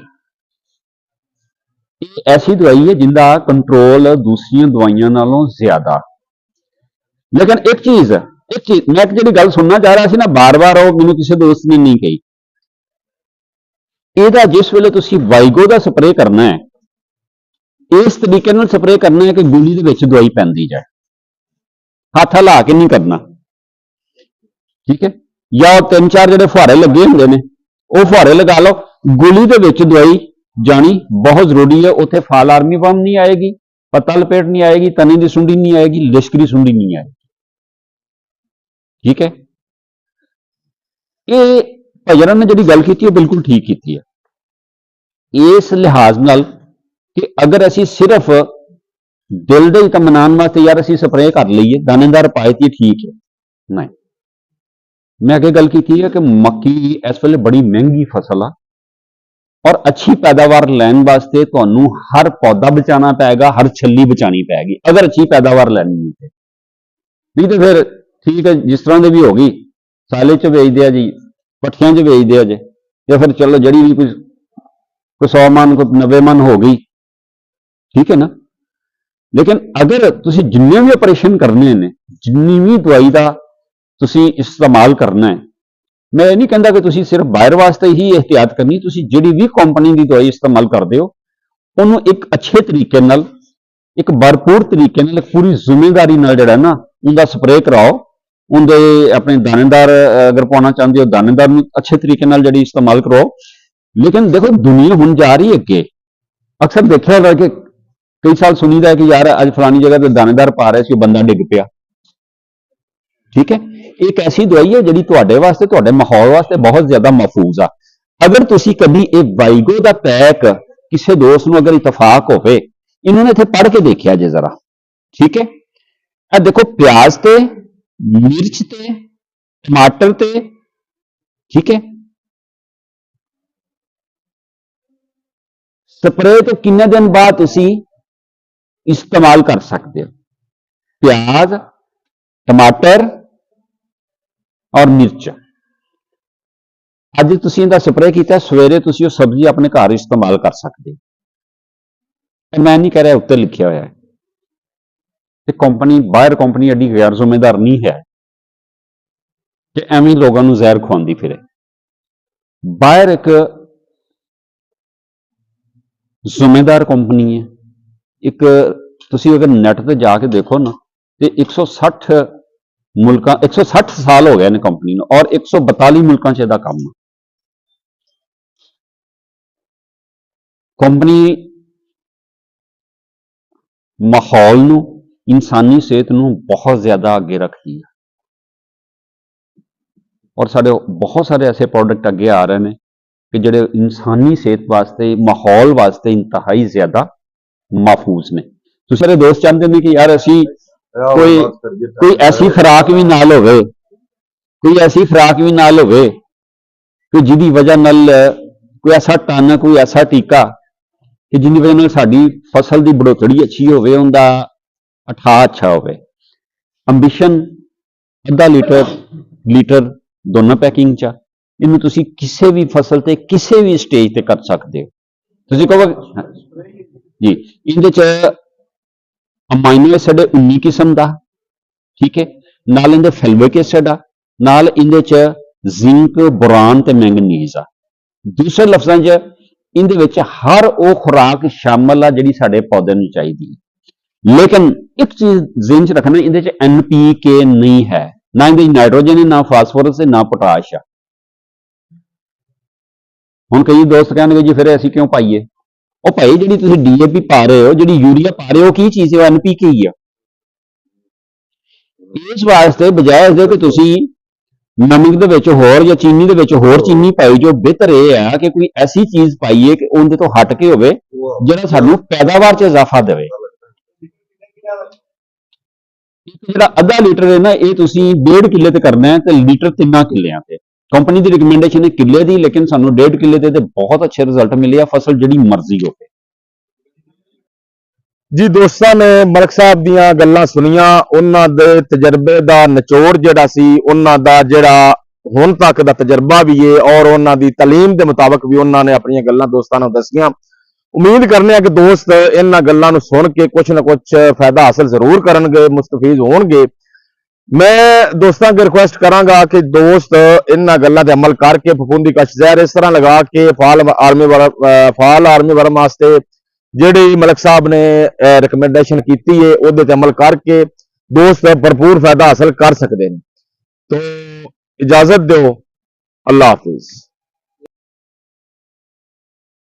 [SPEAKER 2] ਇਹ ਐਸੀ ਦਵਾਈ ਹੈ ਜਿੰਦਾ ਕੰਟਰੋਲ ਦੂਸਰੀਆਂ ਦਵਾਈਆਂ ਨਾਲੋਂ ਜ਼ਿਆਦਾ। ਲੇਕਿਨ ਇੱਕ ਚੀਜ਼ ਮੈਂ ਇੱਕ ਜਿਹੜੀ ਗੱਲ ਸੁਣਨਾ ਚਾਹ ਰਿਹਾ ਸੀ ਨਾ, ਬਾਰ-ਬਾਰ ਉਹ ਮੈਨੂੰ ਕਿਸੇ ਦੋਸਤ ਨੇ ਨਹੀਂ ਕਹੀ, ਇਹਦਾ ਜਿਸ ਵੇਲੇ ਤੁਸੀਂ ਵਾਈਗੋ ਦਾ ਸਪਰੇਅ ਕਰਨਾ ਹੈ, ਇਸ ਤਰੀਕੇ ਨਾਲ ਸਪਰੇਅ ਕਰਨਾ ਹੈ ਕਿ ਗੁਲੀ ਦੇ ਵਿੱਚ ਦਵਾਈ ਪੈਂਦੀ ਜਾਏ, ਹੱਥ ਹਿਲਾ ਕੇ ਨਹੀਂ ਕਰਨਾ। ਠੀਕ ਹੈ। ਜਾਂ 3-4 ਜਿਹੜੇ ਫੁਹਾਰੇ ਲੱਗੇ ਹੁੰਦੇ ਨੇ, ਉਹ ਫੁਹਾਰੇ ਲਗਾ ਲਓ, ਗੁਲੀ ਦੇ ਵਿੱਚ ਦਵਾਈ ਜਾਣੀ ਬਹੁਤ ਜ਼ਰੂਰੀ ਹੈ। ਉੱਥੇ ਫਾਲ ਆਰਮੀ ਵਾਰਮ ਨਹੀਂ ਆਏਗੀ, ਪੱਤਾ ਲਪੇਟ ਨਹੀਂ ਆਏਗੀ, ਤਣੇ ਦੀ ਸੁੰਡੀ ਨਹੀਂ ਆਏਗੀ, ਲਸ਼ਕਰੀ ਸੁੰਡੀ ਨਹੀਂ ਆਏਗੀ। ਠੀਕ ਹੈ। ਇਹ ਭਜਨ ਨੇ ਜਿਹੜੀ ਗੱਲ ਕੀਤੀ ਉਹ ਬਿਲਕੁਲ ਠੀਕ ਕੀਤੀ ਹੈ, ਇਸ ਲਿਹਾਜ਼ ਨਾਲ ਕਿ ਅਗਰ ਅਸੀਂ ਸਿਰਫ ਦਿਲ ਦੇ ਇਤਮਾਨਾਨ ਵਾਸਤੇ ਯਾਰ ਅਸੀਂ ਸਪਰੇਅ ਕਰ ਲਈਏ, ਦਾਣੇਦਾਰ ਪਾਏ ਤੇ ਠੀਕ ਹੈ, ਨਹੀਂ। ਮੈਂ ਅੱਗੇ ਗੱਲ ਕੀਤੀ ਹੈ ਕਿ ਮੱਕੀ ਇਸ ਵੇਲੇ ਬੜੀ ਮਹਿੰਗੀ ਫਸਲ ਆ, ਔਰ ਅੱਛੀ ਪੈਦਾਵਾਰ ਲੈਣ ਵਾਸਤੇ ਤੁਹਾਨੂੰ ਹਰ ਪੌਦਾ ਬਚਾਉਣਾ ਪਏਗਾ, ਹਰ ਛੱਲੀ ਬਚਾਉਣੀ ਪਏਗੀ, ਅਗਰ ਅੱਛੀ ਪੈਦਾਵਾਰ ਲੈਣੀ ਹੈ। ਨਹੀਂ ਤੇ ਫਿਰ ਠੀਕ ਹੈ, ਜਿਸ ਤਰ੍ਹਾਂ ਦੇ ਵੀ ਹੋ ਗਈ, ਸਾਲੇ 'ਚ ਵੇਚਦੇ ਆ ਜੀ, ਪੱਠਿਆਂ 'ਚ ਵੇਚਦੇ ਆ ਜੇ, ਤੇ ਫਿਰ ਚਲੋ ਜਿਹੜੀ ਵੀ ਕੋਈ 100 ਮਨ, ਕੋਈ 90 ਮਨ ਹੋ ਗਈ, ਠੀਕ ਹੈ ਨਾ। ਲੇਕਿਨ ਅਗਰ ਤੁਸੀਂ ਜਿੰਨੇ ਵੀ ਆਪਰੇਸ਼ਨ ਕਰਨੇ ਨੇ, ਜਿੰਨੀ ਵੀ ਦਵਾਈ ਦਾ ਤੁਸੀਂ ਇਸਤੇਮਾਲ ਕਰਨਾ ਹੈ, ਮੈਂ ਇਹ ਨਹੀਂ ਕਹਿੰਦਾ ਕਿ ਤੁਸੀਂ ਸਿਰਫ ਬਾਹਰ ਵਾਸਤੇ ਹੀ ਇਹਤਿਆਤ ਕਰਨੀ, ਤੁਸੀਂ ਜਿਹੜੀ ਵੀ ਕੰਪਨੀ ਦੀ ਦਵਾਈ ਇਸਤੇਮਾਲ ਕਰਦੇ ਹੋ ਉਹਨੂੰ ਇੱਕ ਅੱਛੇ ਤਰੀਕੇ ਨਾਲ, ਇੱਕ ਭਰਪੂਰ ਤਰੀਕੇ ਨਾਲ, ਪੂਰੀ ਜ਼ਿੰਮੇਵਾਰੀ ਨਾਲ ਜਿਹੜਾ ਨਾ ਉਹਦਾ ਸਪਰੇਅ ਕਰਾਓ। ਉਹਦੇ ਆਪਣੇ ਦਾਣੇਦਾਰ ਅਗਰ ਪਾਉਣਾ ਚਾਹੁੰਦੇ ਹੋ, ਦਾਣੇਦਾਰ ਨੂੰ ਅੱਛੇ ਤਰੀਕੇ ਨਾਲ ਜਿਹੜੀ ਇਸਤੇਮਾਲ ਕਰੋ। ਲੇਕਿਨ ਦੇਖੋ ਦੁਨੀਆ ਹੁਣ ਜਾ ਰਹੀ ਹੈ ਅੱਗੇ। ਅਕਸਰ ਦੇਖਿਆ ਹੋਇਆ ਕਿ ਕਈ ਸਾਲ ਸੁਣੀਦਾ ਕਿ ਯਾਰ ਅੱਜ ਫਲਾਨੀ ਜਗ੍ਹਾ ਤੇ ਦਾਣੇਦਾਰ ਪਾ ਰਹੇ ਸੀ, ਉਹ ਬੰਦਾ ਡਿੱਗ ਪਿਆ। ਠੀਕ ਹੈ। ਇੱਕ ਐਸੀ ਦਵਾਈ ਹੈ ਜਿਹੜੀ ਤੁਹਾਡੇ ਵਾਸਤੇ, ਤੁਹਾਡੇ ਮਾਹੌਲ ਵਾਸਤੇ ਬਹੁਤ ਜ਼ਿਆਦਾ ਮਹਫੂਜ਼ ਆ। ਅਗਰ ਤੁਸੀਂ ਕਦੀ ਇਹ ਵਾਈਗੋ ਦਾ ਪੈਕ ਕਿਸੇ ਦੋਸਤ ਨੂੰ ਅਗਰ ਇਤਫਾਕ ਹੋਵੇ, ਇਹਨਾਂ ਨੇ ਇੱਥੇ ਪੜ੍ਹ ਕੇ ਦੇਖਿਆ ਜੇ ਜ਼ਰਾ, ਠੀਕ ਹੈ। ਇਹ ਦੇਖੋ ਪਿਆਜ਼ ਤੇ ਮਿਰਚ ਤੇ ਟਮਾਟਰ ਤੇ, ਠੀਕ ਹੈ, ਸਪਰੇਅ ਤੋਂ ਕਿੰਨੇ ਦਿਨ ਬਾਅਦ ਤੁਸੀਂ ਇਸਤੇਮਾਲ ਕਰ ਸਕਦੇ ਹੋ। ਪਿਆਜ਼, ਟਮਾਟਰ ਔਰ ਮਿਰਚ, ਅੱਜ ਤੁਸੀਂ ਇਹਦਾ ਸਪਰੇਅ ਕੀਤਾ, ਸਵੇਰੇ ਤੁਸੀਂ ਉਹ ਸਬਜ਼ੀ ਆਪਣੇ ਘਰ ਇਸਤੇਮਾਲ ਕਰ ਸਕਦੇ ਹੋ। ਇਹ ਮੈਂ ਨਹੀਂ ਕਹਿ ਰਿਹਾ, ਉੱਤੇ ਲਿਖਿਆ ਹੋਇਆ ਹੈ। ਤੇ ਕੰਪਨੀ, ਬਾਹਰ ਕੰਪਨੀ ਐਡੀ ਗੈਰ ਜ਼ਿੰਮੇਦਾਰ ਨਹੀਂ ਹੈ ਕਿ ਐਵੇਂ ਲੋਕਾਂ ਨੂੰ ਜ਼ਹਿਰ ਖਵਾਉਂਦੀ ਫਿਰੇ। ਬਾਹਰ ਇੱਕ ਜ਼ਿੰਮੇਦਾਰ ਕੰਪਨੀ ਹੈ। ਇੱਕ ਤੁਸੀਂ ਅਗਰ ਨੈਟ ਤੇ ਜਾ ਕੇ ਦੇਖੋ ਨਾ, ਤੇ 160 ਮੁਲਕਾਂ, 160 ਸਾਲ ਹੋ ਗਏ ਨੇ ਕੰਪਨੀ ਨੂੰ, ਔਰ 142 ਮੁਲਕਾਂ 'ਚ ਇਹਦਾ ਕੰਮ ਹੈ। ਕੰਪਨੀ ਮਾਹੌਲ ਨੂੰ, ਇਨਸਾਨੀ ਸਿਹਤ ਨੂੰ ਬਹੁਤ ਜ਼ਿਆਦਾ ਅੱਗੇ ਰੱਖਦੀ ਹੈ, ਔਰ ਸਾਡੇ ਬਹੁਤ ਸਾਰੇ ਐਸੇ ਪ੍ਰੋਡਕਟ ਅੱਗੇ ਆ ਰਹੇ ਨੇ ਕਿ ਜਿਹੜੇ ਇਨਸਾਨੀ ਸਿਹਤ ਵਾਸਤੇ, ਮਾਹੌਲ ਵਾਸਤੇ ਇੰਤਹਾਈ ਜ਼ਿਆਦਾ ਮਹਫੂਜ਼ ਨੇ। ਤੁਸੀਂ ਸਾਰੇ ਦੋਸਤ ਚਾਹੁੰਦੇ ਨੇ ਕਿ ਯਾਰ ਅਸੀਂ ਕੋਈ ਐਸੀ ਖੁਰਾਕ ਵੀ ਨਾਲ ਹੋਵੇ, ਕੋਈ ਐਸੀ ਖੁਰਾਕ ਵੀ ਨਾਲ ਹੋਵੇ ਕਿ ਜਿਹਦੀ ਵਜ੍ਹਾ ਨਾਲ ਕੋਈ ਐਸਾ ਟਨ, ਕੋਈ ਐਸਾ ਟੀਕਾ ਕਿ ਜਿਹਦੀ ਵਜ੍ਹਾ ਨਾਲ ਸਾਡੀ ਫਸਲ ਦੀ ਬੜੋਤਰੀ ਅੱਛੀ ਹੋਵੇ, ਉਹਦਾ ਅਠਾਹ ਅੱਛਾ ਹੋਵੇ। ਅੰਬੀਸ਼ਨ ਅੱਧਾ ਲੀਟਰ ਦੋਨੋਂ ਪੈਕਿੰਗ 'ਚ, ਇਹਨੂੰ ਤੁਸੀਂ ਕਿਸੇ ਵੀ ਫਸਲ ਤੇ ਕਿਸੇ ਵੀ ਸਟੇਜ ਤੇ ਕਰ ਸਕਦੇ ਹੋ। ਤੁਸੀਂ ਕਹੋਗੇ ਜੀ ਇਹਦੇ 'ਚ ਅਮਾਈਨੋ ਐਸਿਡ 19 ਕਿਸਮ ਦਾ, ਠੀਕ ਹੈ, ਨਾਲ ਇਹਦੇ ਫੈਲਵਿਕ ਐਸਿਡ ਆ, ਨਾਲ ਇਹਦੇ 'ਚ ਜ਼ਿੰਕ, ਬੋਰਾਨ ਤੇ ਮੈਂਗਨੀਜ਼ ਆ। ਦੂਸਰੇ ਲਫ਼ਜ਼ਾਂ 'ਚ ਇਹਦੇ ਵਿੱਚ ਹਰ ਉਹ ਖੁਰਾਕ ਸ਼ਾਮਲ ਆ ਜਿਹੜੀ ਸਾਡੇ ਪੌਦੇ ਨੂੰ ਚਾਹੀਦੀ ਹੈ। ਲੇਕਿਨ ਇੱਕ ਚੀਜ਼ ਜ਼ਿਹਨ 'ਚ ਰੱਖਣਾ, ਇਹਦੇ 'ਚ NPK ਨਹੀਂ ਹੈ, ਨਾ ਇਹਦੇ ਨਾਈਟ੍ਰੋਜਨ ਹੈ, ਨਾ ਫਾਸਫੋਰਸ ਹੈ, ਨਾ ਪੋਟਾਸ਼ ਆ। ਹੁਣ ਕਈ ਦੋਸਤ ਕਹਿਣਗੇ ਜੀ ਫਿਰ ਅਸੀਂ ਕਿਉਂ ਪਾਈਏ? ਉਹ ਭਾਈ ਜਿਹੜੀ ਤੁਸੀਂ DAP ਪਾ ਰਹੇ ਹੋ, ਜਿਹੜੀ ਯੂਰੀਆ ਪਾ ਰਹੇ ਹੋ, ਕੀ ਚੀਜ਼ ਹੈ? NPK ਹੀ ਆ। ਇਸ ਵਾਸਤੇ ਬਜਾਏ ਇਸਦੇ ਕਿ ਤੁਸੀਂ ਨਮਕ ਦੇ ਵਿੱਚ ਹੋਰ ਜਾਂ ਚੀਨੀ ਦੇ ਵਿੱਚ ਹੋਰ ਚੀਨੀ ਪਾਈ, ਜੋ ਬਿਹਤਰ ਇਹ ਹੈ ਕਿ ਕੋਈ ਐਸੀ ਚੀਜ਼ ਪਾਈਏ ਕਿ ਉਹਦੇ ਤੋਂ ਹਟ ਕੇ ਹੋਵੇ, ਜਿਹੜਾ ਸਾਨੂੰ ਪੈਦਾਵਾਰ 'ਚ ਇਜ਼ਾਫਾ ਦੇਵੇ। ਜਿਹੜਾ ਅੱਧਾ ਲੀਟਰ ਹੈ ਨਾ, ਇਹ ਤੁਸੀਂ 1.5 ਕਿੱਲੇ ਤੇ ਕਰਨਾ ਹੈ, ਤੇ ਲੀਟਰ 3 ਕਿੱਲਿਆਂ ਤੇ। ਕੰਪਨੀ ਦੀ ਰਿਕਮੈਂਡੇਸ਼ਨ ਹੈ ਕਿੱਲੇ ਦੀ, ਲੇਕਿਨ ਸਾਨੂੰ 1.5 ਕਿੱਲੇ ਦੇ ਤੇ ਬਹੁਤ ਅੱਛੇ ਰਿਜ਼ਲਟ ਮਿਲੇ ਆ, ਫਸਲ ਜਿਹੜੀ ਮਰਜ਼ੀ ਹੋਵੇ।
[SPEAKER 1] ਜੀ ਦੋਸਤਾਂ ਨੇ ਮਲਕ ਸਾਹਿਬ ਦੀਆਂ ਗੱਲਾਂ ਸੁਣੀਆਂ, ਉਹਨਾਂ ਦੇ ਤਜਰਬੇ ਦਾ ਨਿਚੋੜ ਜਿਹੜਾ ਸੀ, ਉਹਨਾਂ ਦਾ ਜਿਹੜਾ ਹੁਣ ਤੱਕ ਦਾ ਤਜਰਬਾ ਵੀ ਹੈ, ਔਰ ਉਹਨਾਂ ਦੀ ਤਾਲੀਮ ਦੇ ਮੁਤਾਬਕ ਵੀ ਉਹਨਾਂ ਨੇ ਆਪਣੀਆਂ ਗੱਲਾਂ ਦੋਸਤਾਂ ਨੂੰ ਦੱਸੀਆਂ। ਉਮੀਦ ਕਰਨੇ ਆ ਕਿ ਦੋਸਤ ਇਹਨਾਂ ਗੱਲਾਂ ਨੂੰ ਸੁਣ ਕੇ ਕੁਝ ਨਾ ਕੁਝ ਫਾਇਦਾ ਹਾਸਲ ਜ਼ਰੂਰ ਕਰਨਗੇ, ਮੁਸਤਫੀਜ਼ ਹੋਣਗੇ। ਮੈਂ ਦੋਸਤਾਂ ਅੱਗੇ ਰਿਕੁਐਸਟ ਕਰਾਂਗਾ ਕਿ ਦੋਸਤ ਇਹਨਾਂ ਗੱਲਾਂ ਤੇ ਅਮਲ ਕਰਕੇ ਫਫੂੰਦੀ ਕਸ਼ ਜ਼ਹਿਰ ਇਸ ਤਰ੍ਹਾਂ ਲਗਾ ਕੇ ਫਾਲ ਆਰਮੀ ਵਰਮ ਵਾਸਤੇ ਜਿਹੜੀ ਮਲਕ ਸਾਹਿਬ ਨੇ ਰਿਕਮੈਂਡੇਸ਼ਨ ਕੀਤੀ ਹੈ, ਉਹਦੇ ਤੇ ਅਮਲ ਕਰਕੇ ਦੋਸਤ ਭਰਪੂਰ ਫਾਇਦਾ ਹਾਸਲ ਕਰ ਸਕਦੇ ਨੇ। तो इजाजत दो, अल्लाह हाफिज।